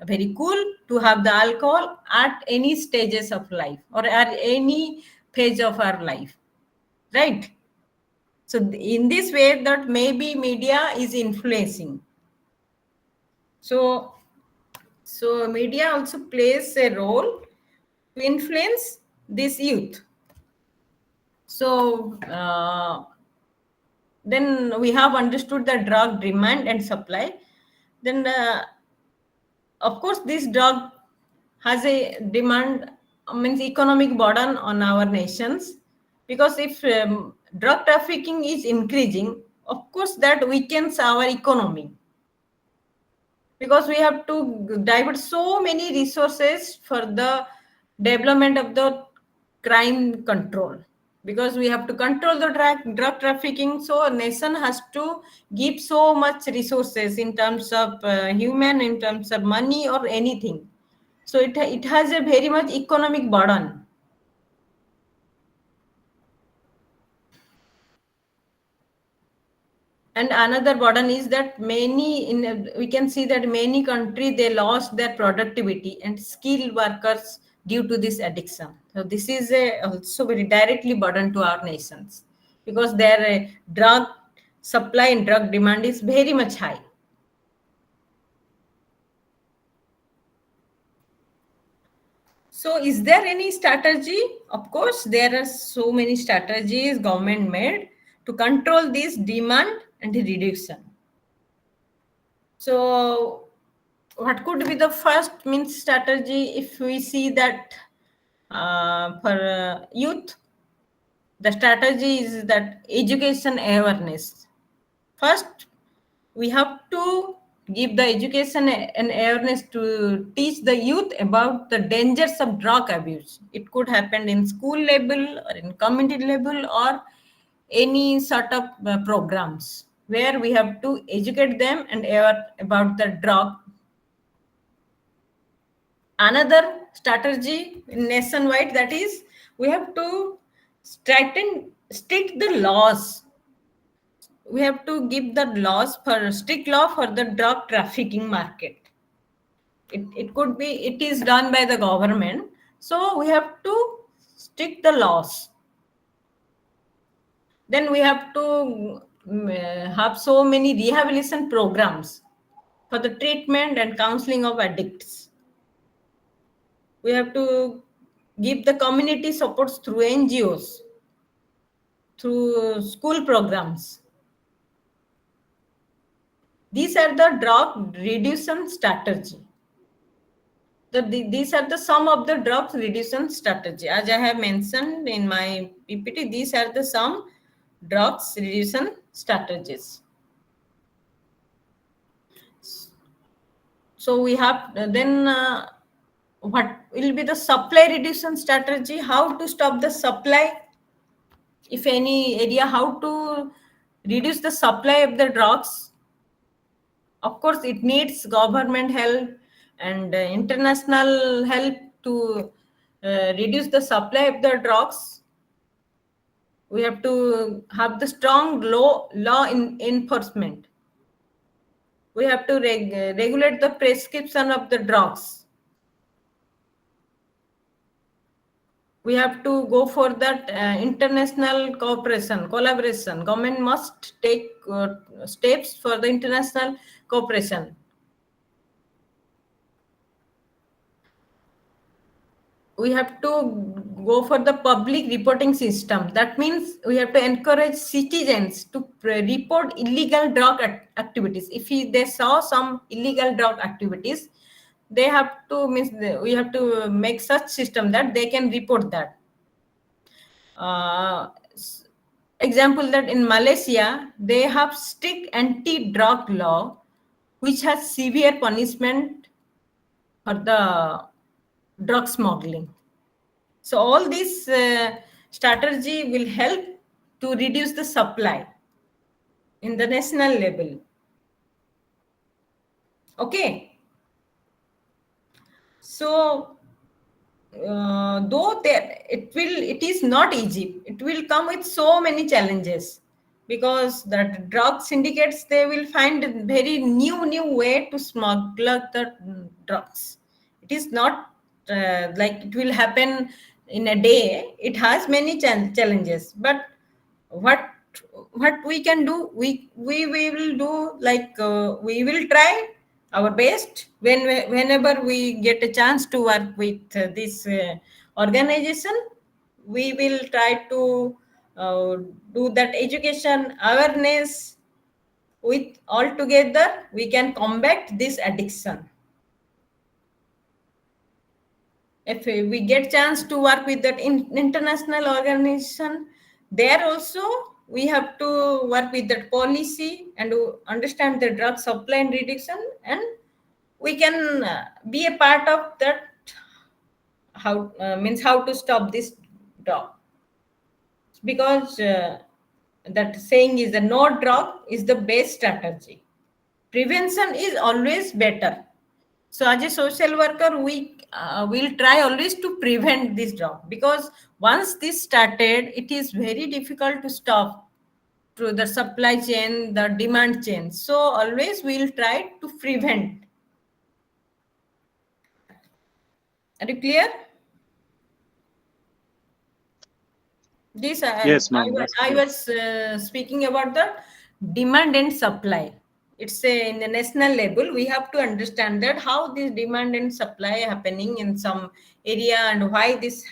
S1: very cool to have the alcohol at any stages of life, or at any phase of our life, right? So in this way, that maybe media is influencing. So media also plays a role to influence this youth. So then we have understood the drug demand and supply. Then of course this drug has a demand, means economic burden on our nations, because if drug trafficking is increasing, of course that weakens our economy, because we have to divert so many resources for the development of the crime control, because we have to control the drug trafficking. So a nation has to give so much resources in terms of human, in terms of money, or anything. So it has a very much economic burden. And another burden is that we can see that many countries, they lost their productivity and skilled workers due to this addiction. So this is also very directly burden to our nations, because their drug supply and drug demand is very much high. So is there any strategy? Of course, there are so many strategies government made to control this demand and reduction. So what could be the first means strategy? If we see that for youth, the strategy is that education awareness. First, we have to give the education and awareness to teach the youth about the dangers of drug abuse. It could happen in school level, or in community level, or any sort of programs where we have to educate them and aware about the drug. Another strategy nationwide, that is, we have to strict the laws. We have to give the laws for strict law for the drug trafficking market. It could be, it is done by the government, so we have to stick the laws. Then we have to have so many rehabilitation programs for the treatment and counseling of addicts. We have to give the community supports through NGOs, through school programs. These are the drug reduction strategy. These are the some of the drug reduction strategy. As I have mentioned in my PPT, these are the some drugs reduction strategies. So we have then what will be the supply reduction strategy? How to stop the supply? If any area, how to reduce the supply of the drugs? Of course, it needs government help and international help to reduce the supply of the drugs. We have to have the strong law enforcement. We have to regulate the prescription of the drugs. We have to go for that international collaboration. Government must take steps for the international cooperation. We have to go for the public reporting system. That means we have to encourage citizens to report illegal drug activities. If they saw some illegal drug activities, they have to we have to make such system that they can report that. example that in Malaysia, they have strict anti-drug law, which has severe punishment for the drug smuggling. So all this strategy will help to reduce the supply in the national level. Okay. So though it is not easy, it will come with so many challenges, because that drug syndicates, they will find a very new way to smuggle the drugs. It is not like it will happen in a day. It has many challenges, but what what we can do, we will do, like we will try our best whenever we get a chance to work with this organization. We will try to uh, do that education awareness. With all together, we can combat this addiction. If we get chance to work with that international organization, there also we have to work with that policy and to understand the drug supply and reduction, and we can be a part of that. How means how to stop this drug, because that saying is the no drug is the best strategy. Prevention is always better. So as a social worker, we will try always to prevent this drug, because once this started, it is very difficult to stop through the supply chain, the demand chain. So always we'll try to prevent. Are you clear? This
S4: Yes, ma'am. That's
S1: I
S4: clear.
S1: was speaking about the demand and supply. It's a, in the national level, we have to understand that how this demand and supply happening in some area and why this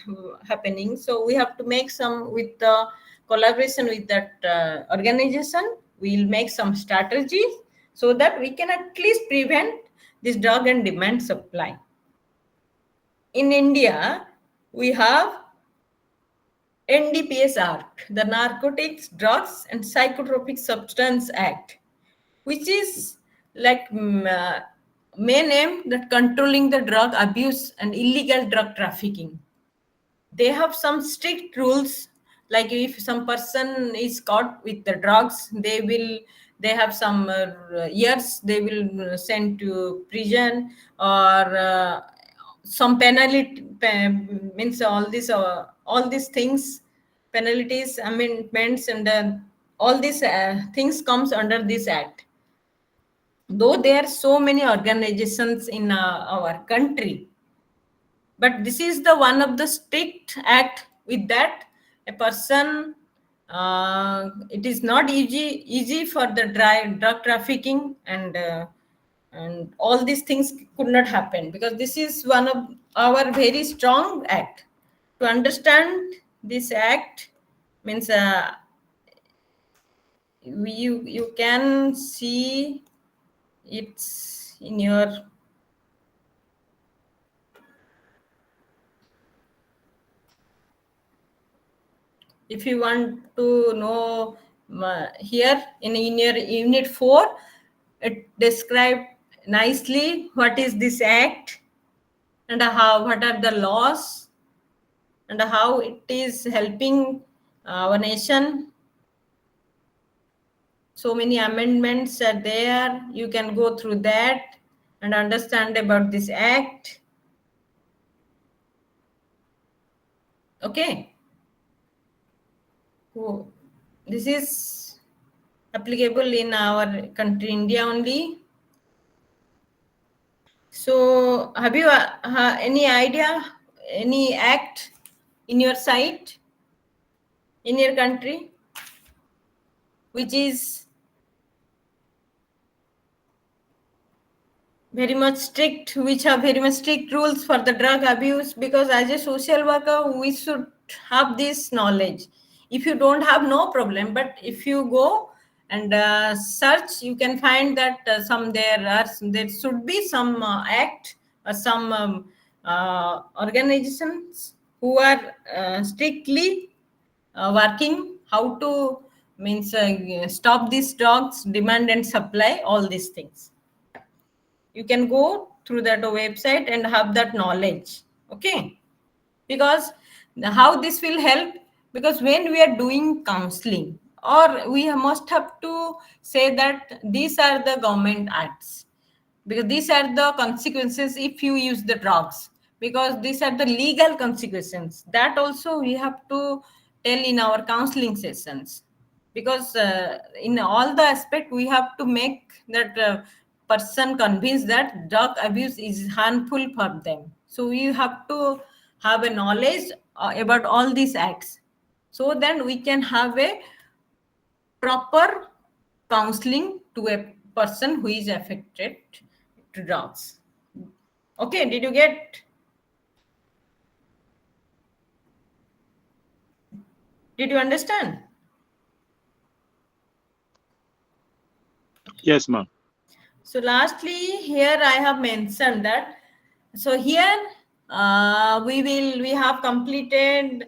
S1: happening. So we have to make some with the collaboration with that organization. We'll make some strategies so that we can at least prevent this drug and demand supply. In India, we have NDPS Act, the Narcotics, Drugs and Psychotropic Substance Act, which is like main aim that controlling the drug abuse and illegal drug trafficking. They have some strict rules, like if some person is caught with the drugs, they have some years they will send to prison, or some penalty means all these things, penalties, amendments, and all these things comes under this act. Though there are so many organizations in our country, but this is the one of the strict act. With that, a person, it is not easy for the drug trafficking, and all these things could not happen, because this is one of our very strong act. To understand this act means you can see it's in your, if you want to know, here in your unit 4, it described nicely what is this act, and how, what are the laws, and how it is helping our nation. So many amendments are there. You can go through that and understand about this act. Okay. So this is applicable in our country, India only. So have you any idea, any act in your site, in your country, which is very much strict, which have very much strict rules for the drug abuse? Because as a social worker, we should have this knowledge. If you don't have, no problem, but if you go and search, you can find that there should be some act or some organizations who are strictly working how to means stop these drugs, demand and supply, all these things. You can go through that website and have that knowledge. Okay, because how this will help, because when we are doing counseling, or we must have to say that these are the government acts, because these are the consequences if you use the drugs, because these are the legal consequences, that also we have to tell in our counseling sessions. Because in all the aspect we have to make that person convinced that drug abuse is harmful for them. So we have to have a knowledge about all these acts, so then we can have a proper counseling to a person who is affected to drugs. Okay, did you get? Did you understand?
S4: Yes, ma'am.
S1: So lastly, here I have mentioned that. So here we have completed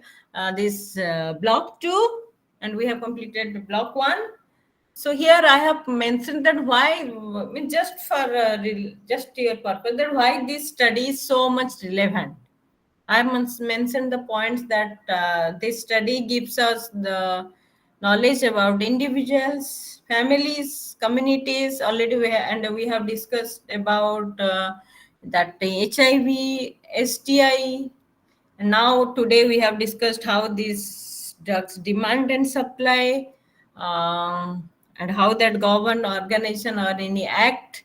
S1: this block 2, and we have completed block 1. So here I have mentioned that why, just for just your purpose, that why this study is so much relevant. I must mention the points that this study gives us the knowledge about individuals, families, communities. Already and we have discussed about that HIV, STI. And now today we have discussed how these drugs demand and supply, and how that government organization or any act.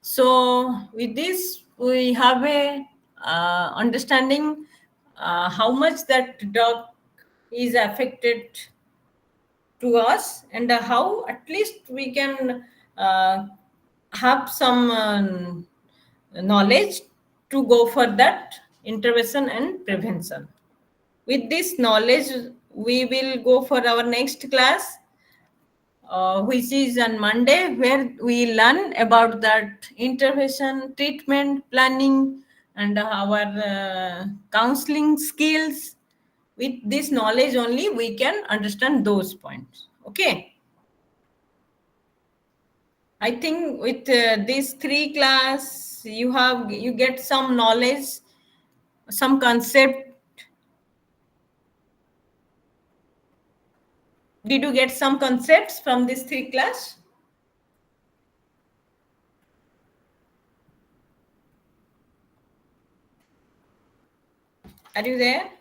S1: So with this, we have a understanding how much that dog is affected to us, and how at least we can have some knowledge to go for that intervention and prevention. With this knowledge, we will go for our next class, which is on Monday, where we learn about that intervention, treatment, planning, and our counseling skills. With this knowledge only, we can understand those points. Okay. I think with these 3 class, you get some knowledge, some concept. Did you get some concepts from this 3 class? Are you there?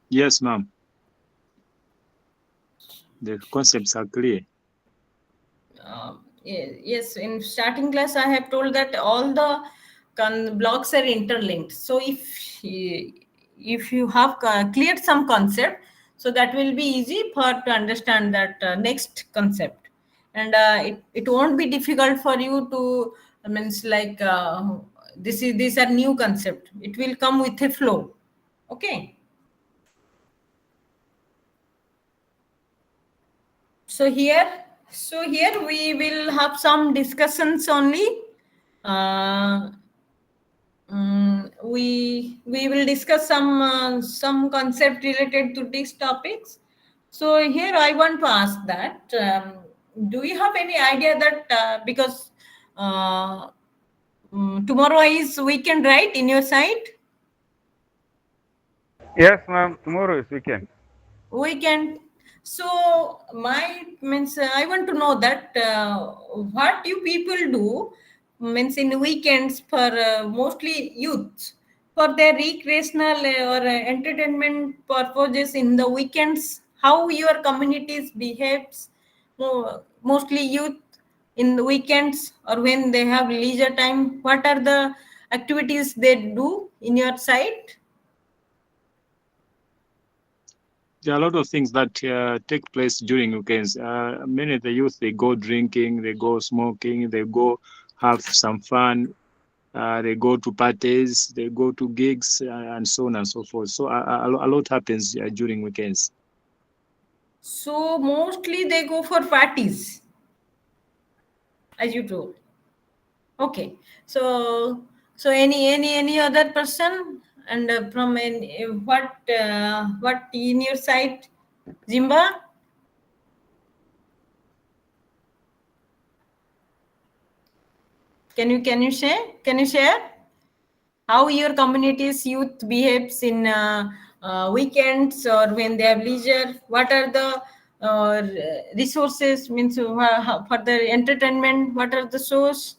S4: Yes, ma'am. The concepts are clear.
S1: Yes, in starting class I have told that all the blocks are interlinked. So if you have cleared some concept, so that will be easy for to understand that next concept, and it won't be difficult for you to means like these are new concept. It will come with a flow. Okay. So here we will have some discussions only. uh, we will discuss some concept related to these topics. So here I want to ask that, do you have any idea that because uh, tomorrow is weekend, right, in your side?
S6: Yes, ma'am. Tomorrow is weekend.
S1: Weekend. So my means I want to know that what you people do means in weekends for mostly youth, for their recreational or entertainment purposes in the weekends. How your communities behaves, mostly youth in the weekends or when they have leisure time. What are the activities they do in your side?
S4: There are a lot of things that take place during weekends. Many of the youth, they go drinking, they go smoking, they go have some fun, they go to parties, they go to gigs, and so on and so forth. So a lot happens during weekends.
S1: So mostly they go for parties, as you told. Okay. So any other person? And from what in your side, Jimba? Can you share how your community's youth behaves in weekends or when they have leisure? What are the resources means for the entertainment? What are the shows?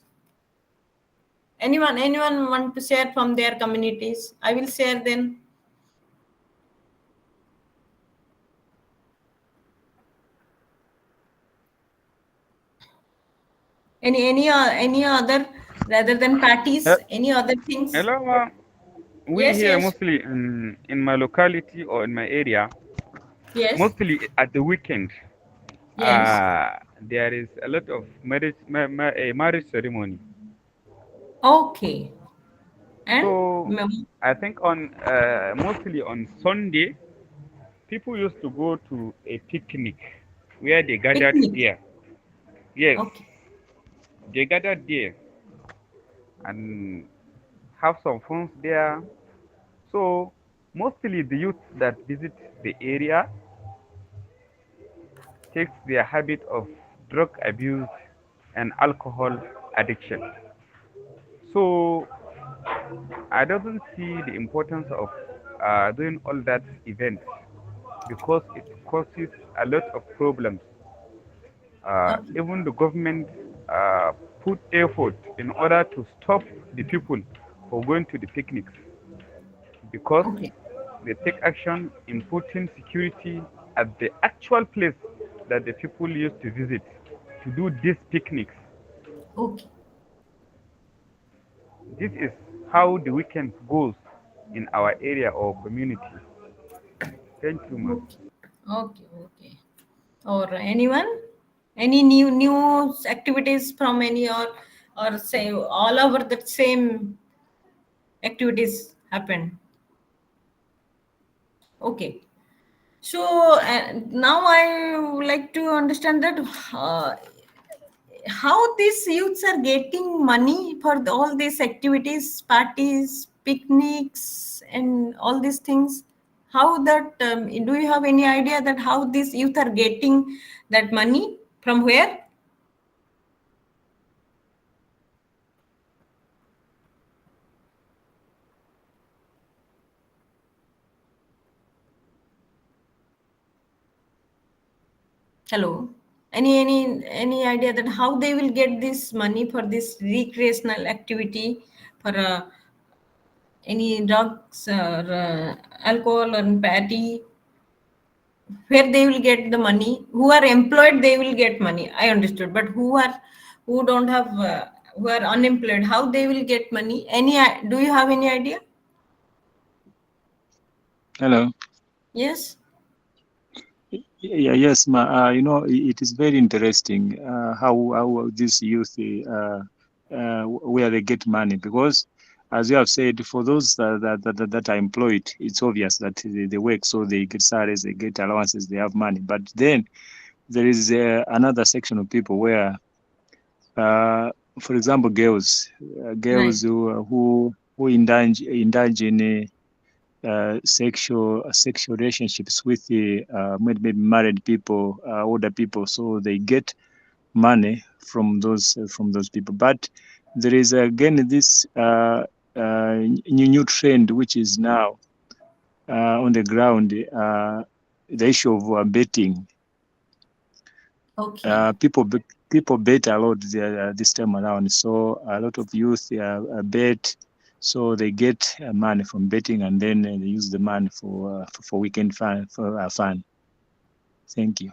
S1: Anyone want to share from their communities? I will share then. Any other rather than
S6: He-
S1: parties? Any other things?
S6: Hello, we
S1: Yes,
S6: here
S1: yes,
S6: mostly in my locality or in my area,
S1: yes,
S6: mostly at the weekend,
S1: yes.
S6: there is a lot of a marriage ceremony.
S1: Okay. And
S6: So I think on mostly on Sunday, people used to go to a picnic where they gathered
S1: picnic.
S6: there. Yes,
S1: Okay,
S6: they gathered there and have some fun there. So mostly the youth that visit the area takes their habit of drug abuse and alcohol addiction. So I doesn't see the importance of doing all that event because it causes a lot of problems.
S1: okay,
S6: Even the government put effort in order to stop the people from going to the picnics because
S1: okay,
S6: they take action in putting security at the actual place that the people used to visit to do these picnics.
S1: okay,
S6: This is how the weekend goes in our area or community. Thank you, ma'am.
S1: okay, okay, okay. Or anyone? Any new activities from any or say all over the same activities happen? Okay. So now I would like to understand that uh, how these youths are getting money for all these activities, parties, picnics, and all these things. How that do you have any idea that how these youth are getting that money from where? Hello. Any idea that how they will get this money for this recreational activity for any drugs or alcohol or patty, where they will get the money? Who are employed they will get money, I understood, but who don't have who are unemployed, how they will get money? Do you have any idea?
S4: Hello.
S1: Yes.
S4: Yeah, yes, it is very interesting how this youth where they get money, because as you have said, for those that are employed, it's obvious that they work, so they get salaries, they get allowances, they have money. But then there is another section of people where, for example, girls
S1: Right.
S4: who indulge in sexual relationships with maybe married people, older people, so they get money from those people. But there is again this new trend which is now on the ground, the issue of betting.
S1: Okay.
S4: People bet a lot this time around. So a lot of youth bet, so they get money from betting, and then they use the money for weekend fun. Fun. Thank you.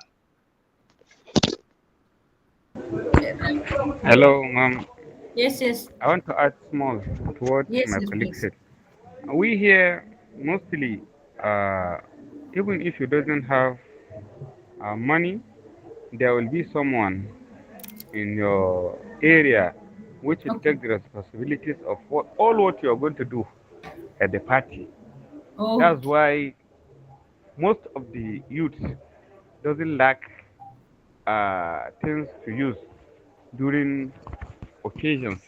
S1: Right.
S6: Hello, ma'am.
S1: Yes, yes,
S6: I want to add small to what
S1: yes,
S6: my
S1: yes,
S6: colleague
S1: please.
S6: said. We here mostly, uh, even if you doesn't have money, there will be someone in your area which will
S1: Okay.
S6: take the responsibilities of all what you are going to do at the party. That's
S1: Okay.
S6: why most of the youth doesn't lack things to use during occasions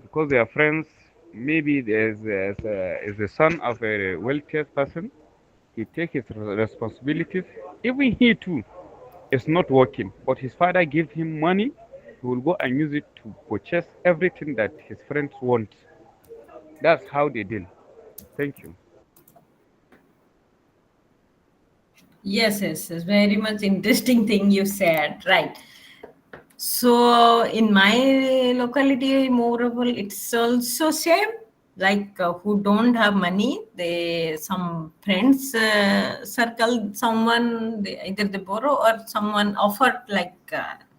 S6: because their friends maybe is the son of a wealthiest person. He take his responsibilities. Even he too is not working, but his father give him money. He will go and use it to purchase everything that his friends want. That's how they deal. Thank you.
S1: Yes, yes, it's very much interesting thing you said, right? So in my locality, moreover, it's also same. Like who don't have money, they some friends circle someone either they borrow or someone offered like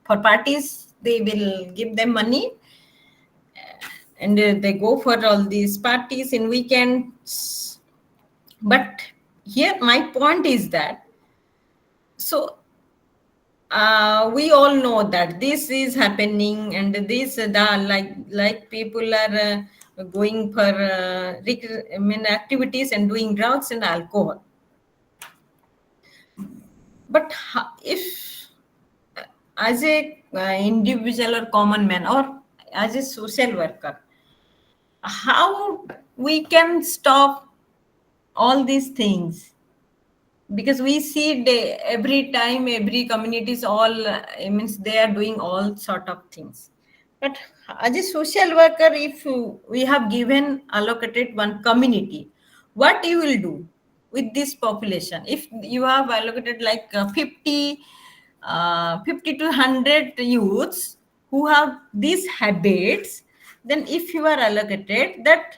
S1: for parties they will give them money and they go for all these parties in weekends. But here my point is that so we all know that this is happening and this the like people are going for I mean, activities and doing drugs and alcohol. But if as a individual or common man or as a social worker, how we can stop all these things? Because we see every time every community is all it means they are doing all sort of things. But as a social worker, if we have given allocated one community, what you will do with this population? If you have allocated like 50 to 100 youths who have these habits, then if you are allocated that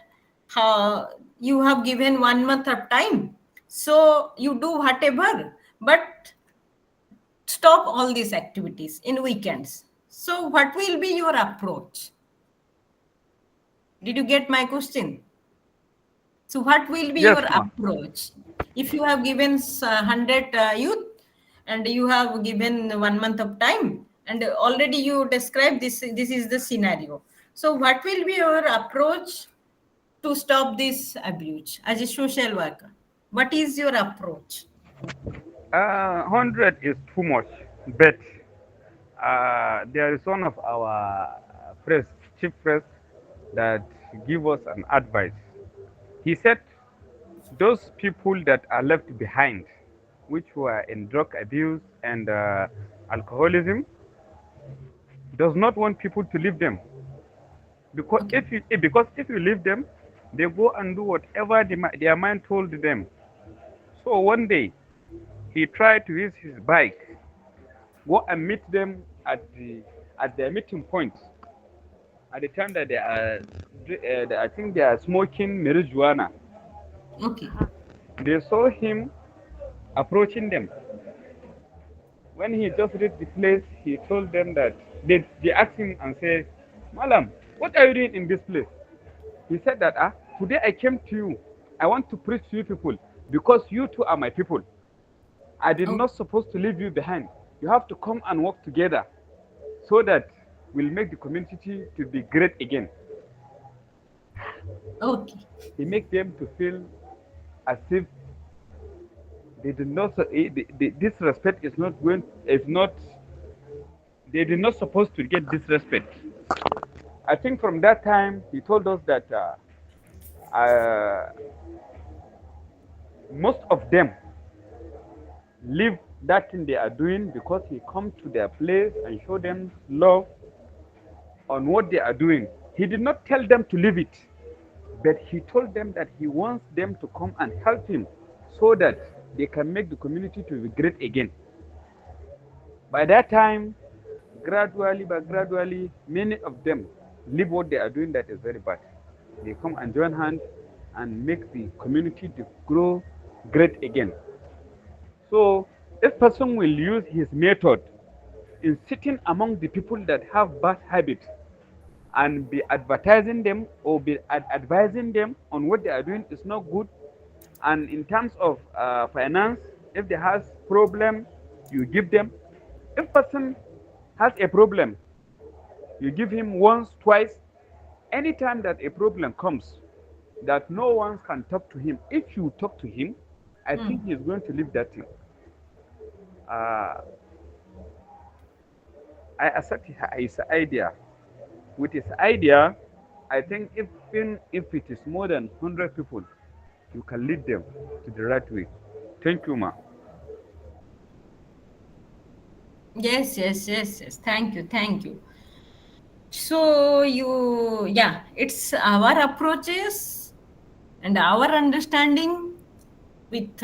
S1: you have given 1 month of time, so you do whatever, but stop all these activities in weekends. So what will be your approach? Did you get my question? So what will be
S6: Yes,
S1: your
S6: ma.
S1: approach if you have given 100 youth and you have given 1 month of time and already you described this is the scenario. So what will be your approach to stop this abuse as a social worker? What is your approach?
S6: 100 is too much, but there is one of our press, chief press, that give us an advice. He said those people that are left behind, which were in drug abuse and alcoholism, does not want people to leave them
S1: Okay.
S6: because if you leave them, they go and do whatever their mind told them. So one day he tried to use his bike, go and meet them at their meeting point. At the time that I think they are smoking marijuana.
S1: Okay.
S6: They saw him approaching them. When he just reached the place, he told them that they asked him and said, Malam, what are you doing in this place? He said that, today I came to you. I want to preach to you people because you two are my people. I did
S1: Oh,
S6: not supposed to leave you behind. You have to come and work together so that we'll make the community to be great again.
S1: okay.
S6: He make them to feel as if they did not. This respect is not going. If not, they did not supposed to get disrespect. I think from that time he told us that most of them leave that thing they are doing because he come to their place and show them love on what they are doing. He did not tell them to leave it, but he told them that he wants them to come and help him so that they can make the community to be great again. By that time, gradually, but gradually, many of them leave what they are doing that is very bad. They come and join hands and make the community to grow great again. So, if person will use his method in sitting among the people that have bad habits and be advertising them or be advising them on what they are doing is not good, and in terms of finance, if they has problem, you give them. If person has a problem, you give him once, twice. Anytime that a problem comes that no one can talk to him, if you talk to him, I
S1: Hmm.
S6: think he's going to leave that thing. uh, I accept his idea. With his idea, I think even if it is more than 100 people, you can lead them to the right way. Thank you, ma.
S1: Yes, yes, yes, yes. Thank you, thank you. So yeah, it's our approaches and our understanding with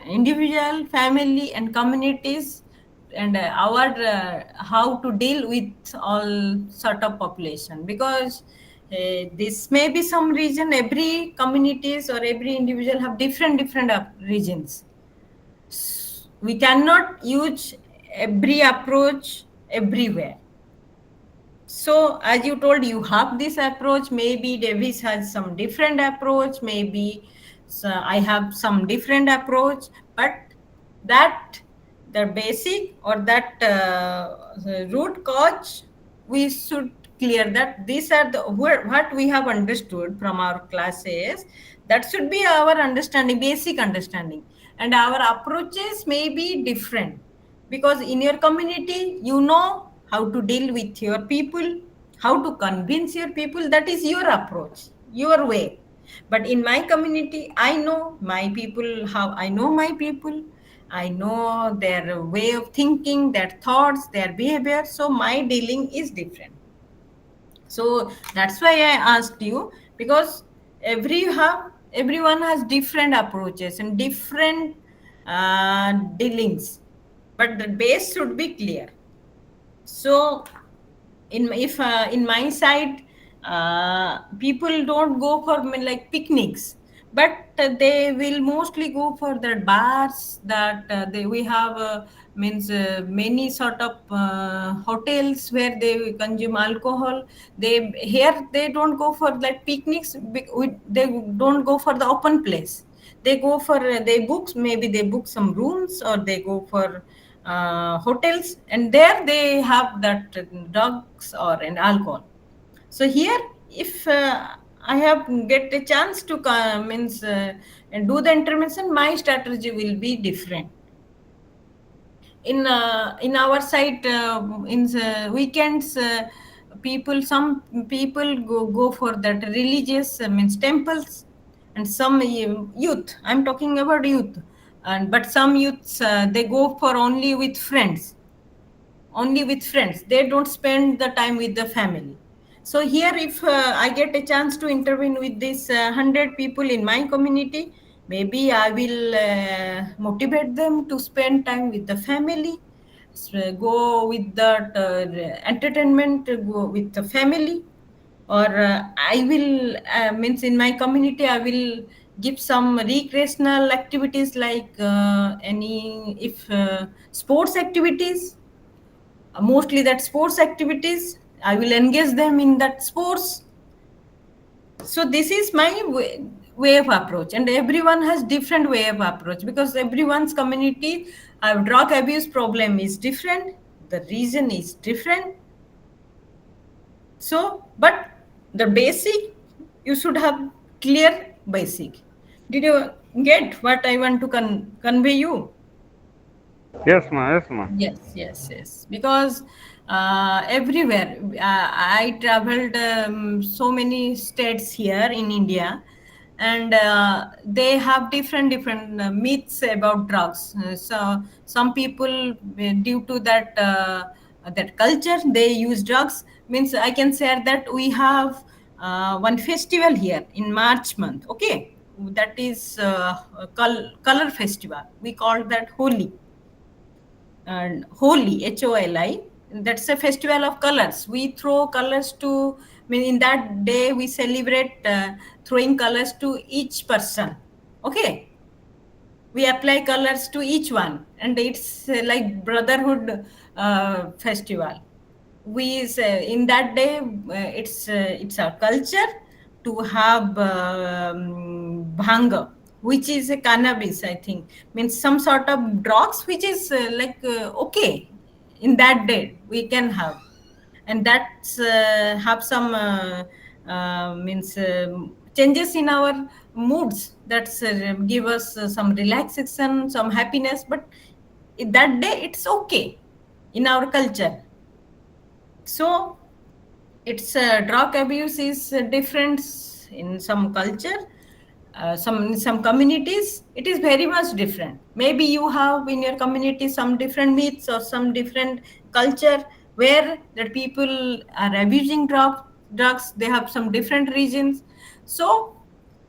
S1: individual, family, and communities, and our how to deal with all sort of population. Because this may be some region, every communities or every individual have different regions. We cannot use every approach everywhere. So, as you told, you have this approach. Maybe Davis has some different approach. Maybe so I have some different approach. But that the basic or that the root cause, we should clear that these are the what we have understood from our classes. That should be our understanding, basic understanding, and our approaches may be different, because in your community you know how to deal with your people, how to convince your people. That is your approach, your way. But in my community, I know my people, how I know my people, I know their way of thinking, their thoughts, their behavior, so my dealing is different. So that's why I asked you, because everyone has different approaches and different dealings, but the base should be clear. So if in my side, people don't go for like picnics, but they will mostly go for the bars that we have means many sort of hotels where they consume alcohol. They here they don't go for like picnics, they don't go for the open place. They go for they books, maybe they book some rooms, or they go for hotels, and there they have that drugs or an alcohol. So here, if I have get a chance to means and do the intervention, my strategy will be different. In our side, in the weekends, some people go for that religious means temples, and some youth, I'm talking about youth, and but some youths, they go for only with friends, they don't spend the time with the family. So here, if I get a chance to intervene with these 100 people in my community, maybe I will motivate them to spend time with the family. Go with that entertainment, go with the family. Or I will means in my community I will give some recreational activities, like any if sports activities, mostly that sports activities, I will engage them in that sports. So this is my way of approach, and everyone has different way of approach, because everyone's community drug abuse problem is different, the reason is different. So but the basic, you should have clear basic. Did you get what I want to convey you?
S6: Yes, ma. Yes, ma.
S1: Yes, yes, yes. Because everywhere, I traveled so many states here in India, and they have different myths about drugs. So some people, due to that culture, they use drugs. Means I can say that we have one festival here in March month. Okay, that is color festival. We call that Holi. And Holi, Holi, that's a festival of colors. We throw colors to, I mean, in that day we celebrate throwing colors to each person. Okay, we apply colors to each one, and it's like brotherhood festival. We say in that day, it's our culture to have bhanga, which is a cannabis, I think, means some sort of drugs, which is like okay, in that day we can have. And that's have some means changes in our moods, that's give us some relaxation, some happiness. But that day it's okay in our culture. So it's drug abuse is different in some culture, some in some communities it is very much different. Maybe you have in your community some different myths or some different culture where the people are abusing drugs, they have some different reasons. So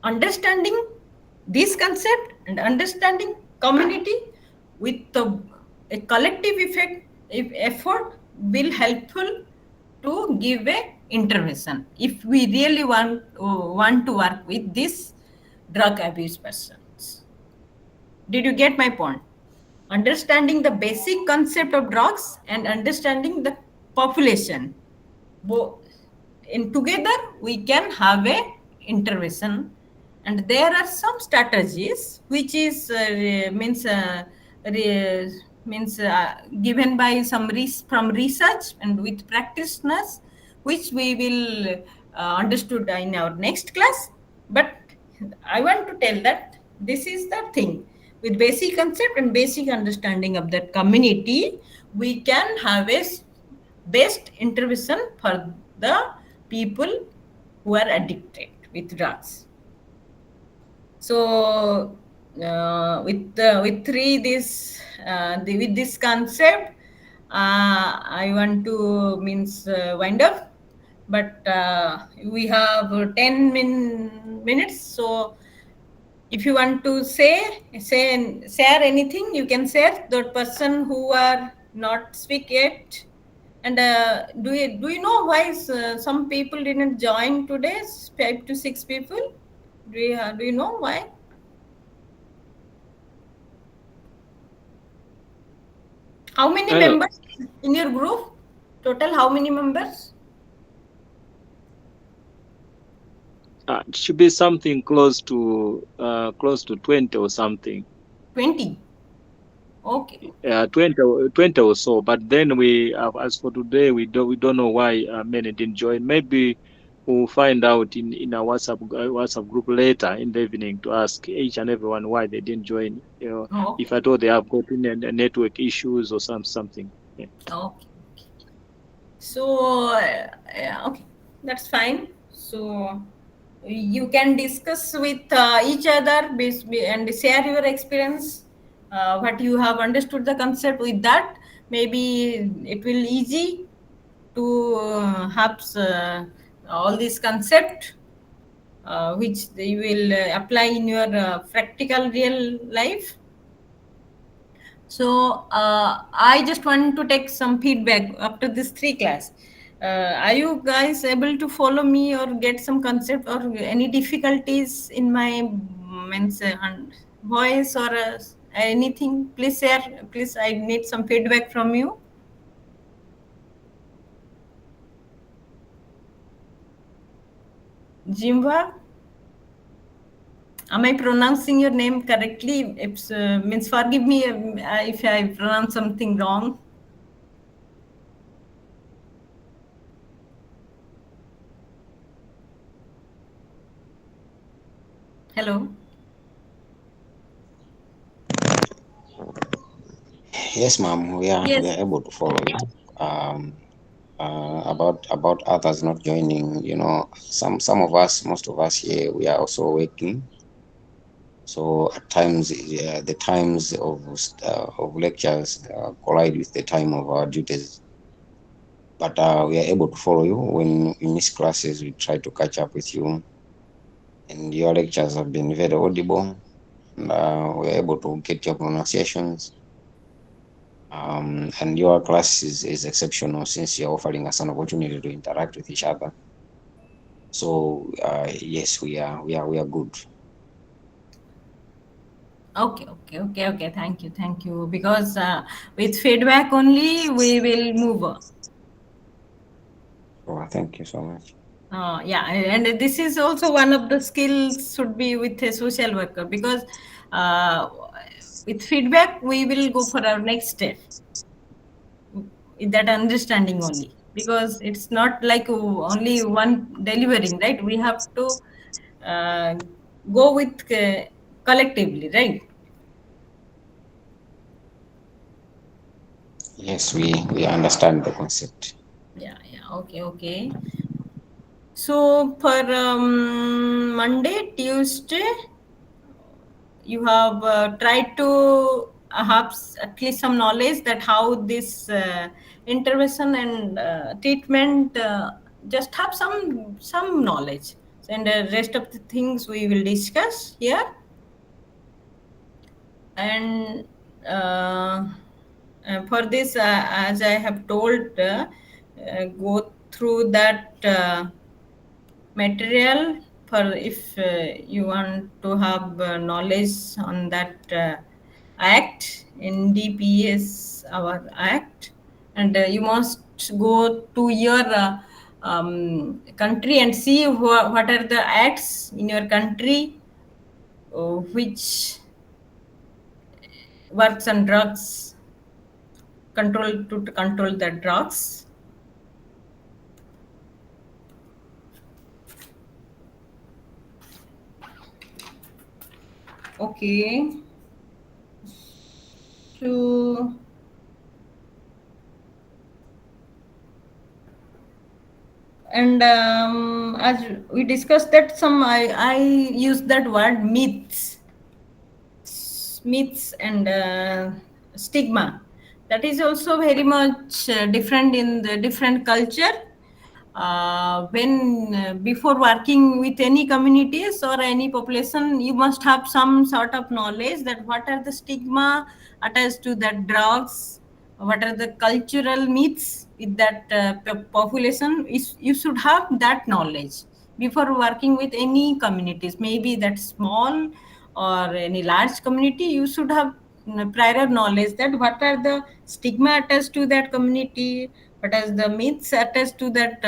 S1: understanding this concept and understanding community with a collective effort will helpful to give a intervention if we really want to work with these drug abuse persons. Did you get my point? Understanding the basic concept of drugs and understanding the population, in together we can have a intervention. And there are some strategies which is re, means given by some from research and with practitioners, which we will understood in our next class. But I want to tell that this is the thing, with basic concept and basic understanding of that community we can have a best intervention for the people who are addicted with drugs. So with three this with this concept, I want to wind up. But we have 10 minutes. So if you want to share anything, you can share. The person who are not speak yet. And do you know why some people didn't join today? 5 to 6 people. Do you know why? How many
S4: I know.
S1: members in your group? Total, how many members?
S4: It should be something close to 20 or something.
S1: 20. Okay.
S4: 20, 20 or so. But then as for today, we don't know why many didn't join. Maybe we'll find out in our WhatsApp group later in the evening to ask each and everyone why they didn't join. If
S1: Okay.
S4: I thought they have got network issues or something. Yeah.
S1: Okay. So, okay, that's fine. So, you can discuss with each other and share your experience, what you have understood the concept with that. Maybe it will easy to have all this concept, which you will apply in your practical real life. So I just want to take some feedback after this three class. Are you guys able to follow me or get some concept or any difficulties in my voice or anything? Please share. Please, I need some feedback from you. Jimva, am I pronouncing your name correctly? It's forgive me if I pronounce something wrong. Hello.
S7: Yes, ma'am. We
S1: Yes.
S7: are able to follow you. Um, about others not joining, some of us, most of us here, we are also working. So at times, the times of lectures collide with the time of our duties. But we are able to follow you. When we miss classes, we try to catch up with you. And your lectures have been very audible. And we are able to get your pronunciations. And your class is exceptional since you're offering us an opportunity to interact with each other. So yes, we are good.
S1: Okay. Thank you. Because with feedback only we will move on.
S7: So thank you so much.
S1: Yeah, and this is also one of the skills should be with a social worker, because uh, with feedback we will go for our next step with that understanding only, because it's not like only one delivering, right? We have to uh, go with collectively, right?
S7: Yes, we understand the concept.
S1: Yeah. Okay. So for Monday, Tuesday, you have tried to have at least some knowledge that how this intervention and treatment, just have some knowledge, and the rest of the things we will discuss here. And for this, as I have told, go through that material for if you want to have knowledge on that act, NDPS, our act, and you must go to your country and see what are the acts in your country which works on drugs, to control the drugs. Okay. So and as we discussed that I use that word myths and stigma, that is also very much different in the different culture. When before working with any communities or any population, you must have some sort of knowledge that what are the stigma attached to that drugs, what are the cultural myths with that population. You should have that knowledge before working with any communities, maybe that small or any large community. You should have prior knowledge that what are the stigma attached to that community, what are the myths attached to that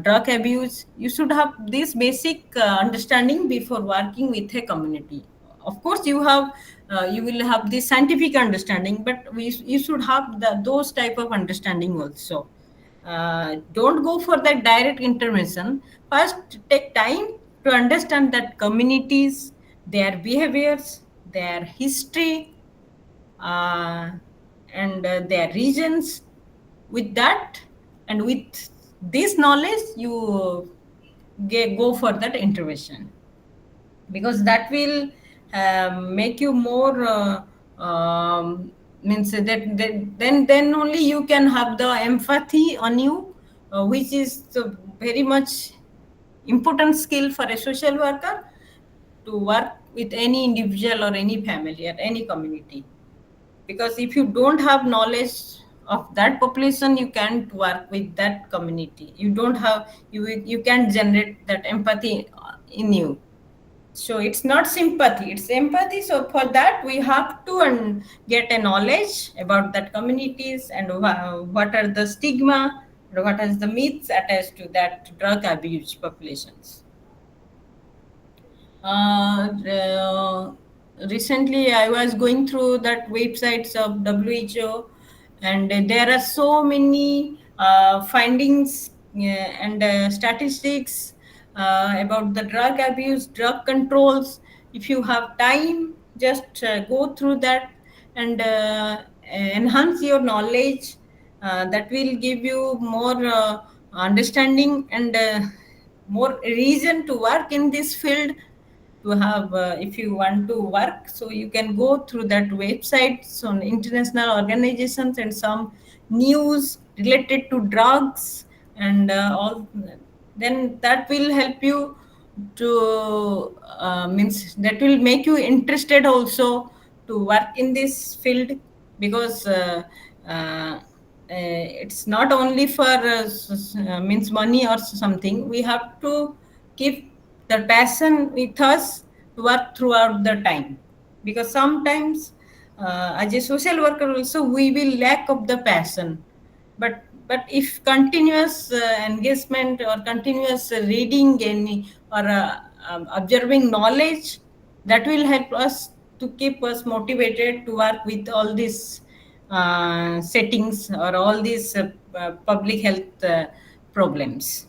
S1: drug abuse. You should have this basic understanding before working with a community. Of course you will have this scientific understanding, but you should have those type of understanding also. Don't go for that direct intervention. First take time to understand that communities, their behaviors, their history, uh, and their regions. With that and with this knowledge, you go for that intervention, because that will make you more means then only you can have the empathy on you, which is very much important skill for a social worker to work with any individual or any family or any community. Because if you don't have knowledge of that population, you can't work with that community. You don't have, you can't generate that empathy in you. So it's not sympathy, it's empathy. So for that we have to get a knowledge about that communities and what are the stigma, what are the myths attached to that drug abuse populations. uh, Recently I was going through that websites of WHO, and there are so many findings and statistics about the drug abuse, drug controls. If you have time, just go through that and enhance your knowledge. That will give you more understanding and more reason to work in this field. To have if you want to work, so you can go through that websites on international organizations and some news related to drugs and all. Then that will help you to means that will make you interested also to work in this field. Because it's not only for means money or something. We have to keep the passion with us to work throughout the time. Because sometimes as a social worker also we will lack of the passion. But if continuous engagement or continuous reading any or observing knowledge, that will help us to keep us motivated to work with all these settings or all these public health problems.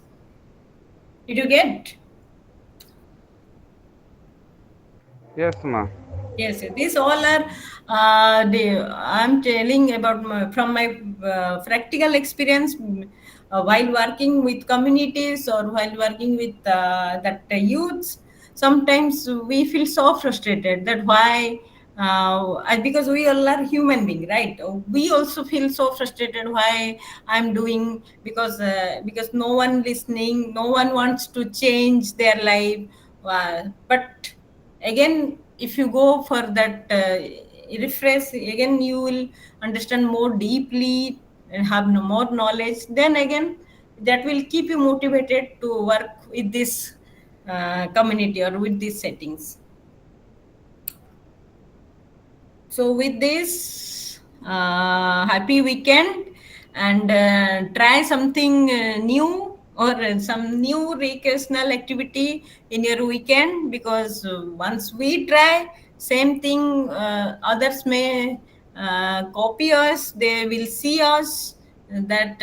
S1: Did you get?
S6: Yes, ma.
S1: Yes, these all are I'm telling about from my practical experience. while working with communities or while working with that youths, sometimes we feel so frustrated that why because we all are human being, right? We also feel so frustrated why I'm doing, because no one listening, no one wants to change their life. But again, if you go for that refresh again, you will understand more deeply and have more knowledge. Then again, that will keep you motivated to work with this community or with these settings. So with this, happy weekend, and try something new, or some new recreational activity in your weekend, because once we try same thing, others may copy us, they will see us, that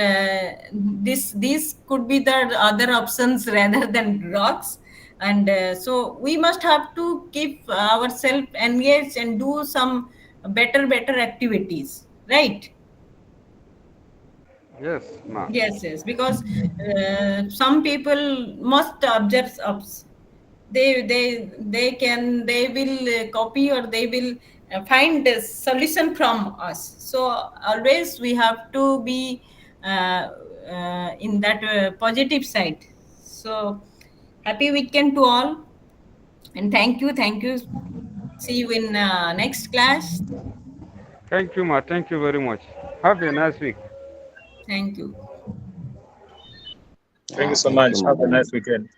S1: this could be the other options rather than rocks. And so we must have to keep ourselves engaged and do some better activities, right?
S6: Yes, ma.
S1: Yes, because some people must observe us. They will copy, or they will find a solution from us. So always we have to be in that positive side. So happy weekend to all, and thank you. See you in next class.
S6: Thank you, ma. Thank you very much. Have a nice week.
S1: Thank you.
S4: Thank you so
S7: Thank you,
S4: much. Have a
S7: madam.
S4: nice weekend.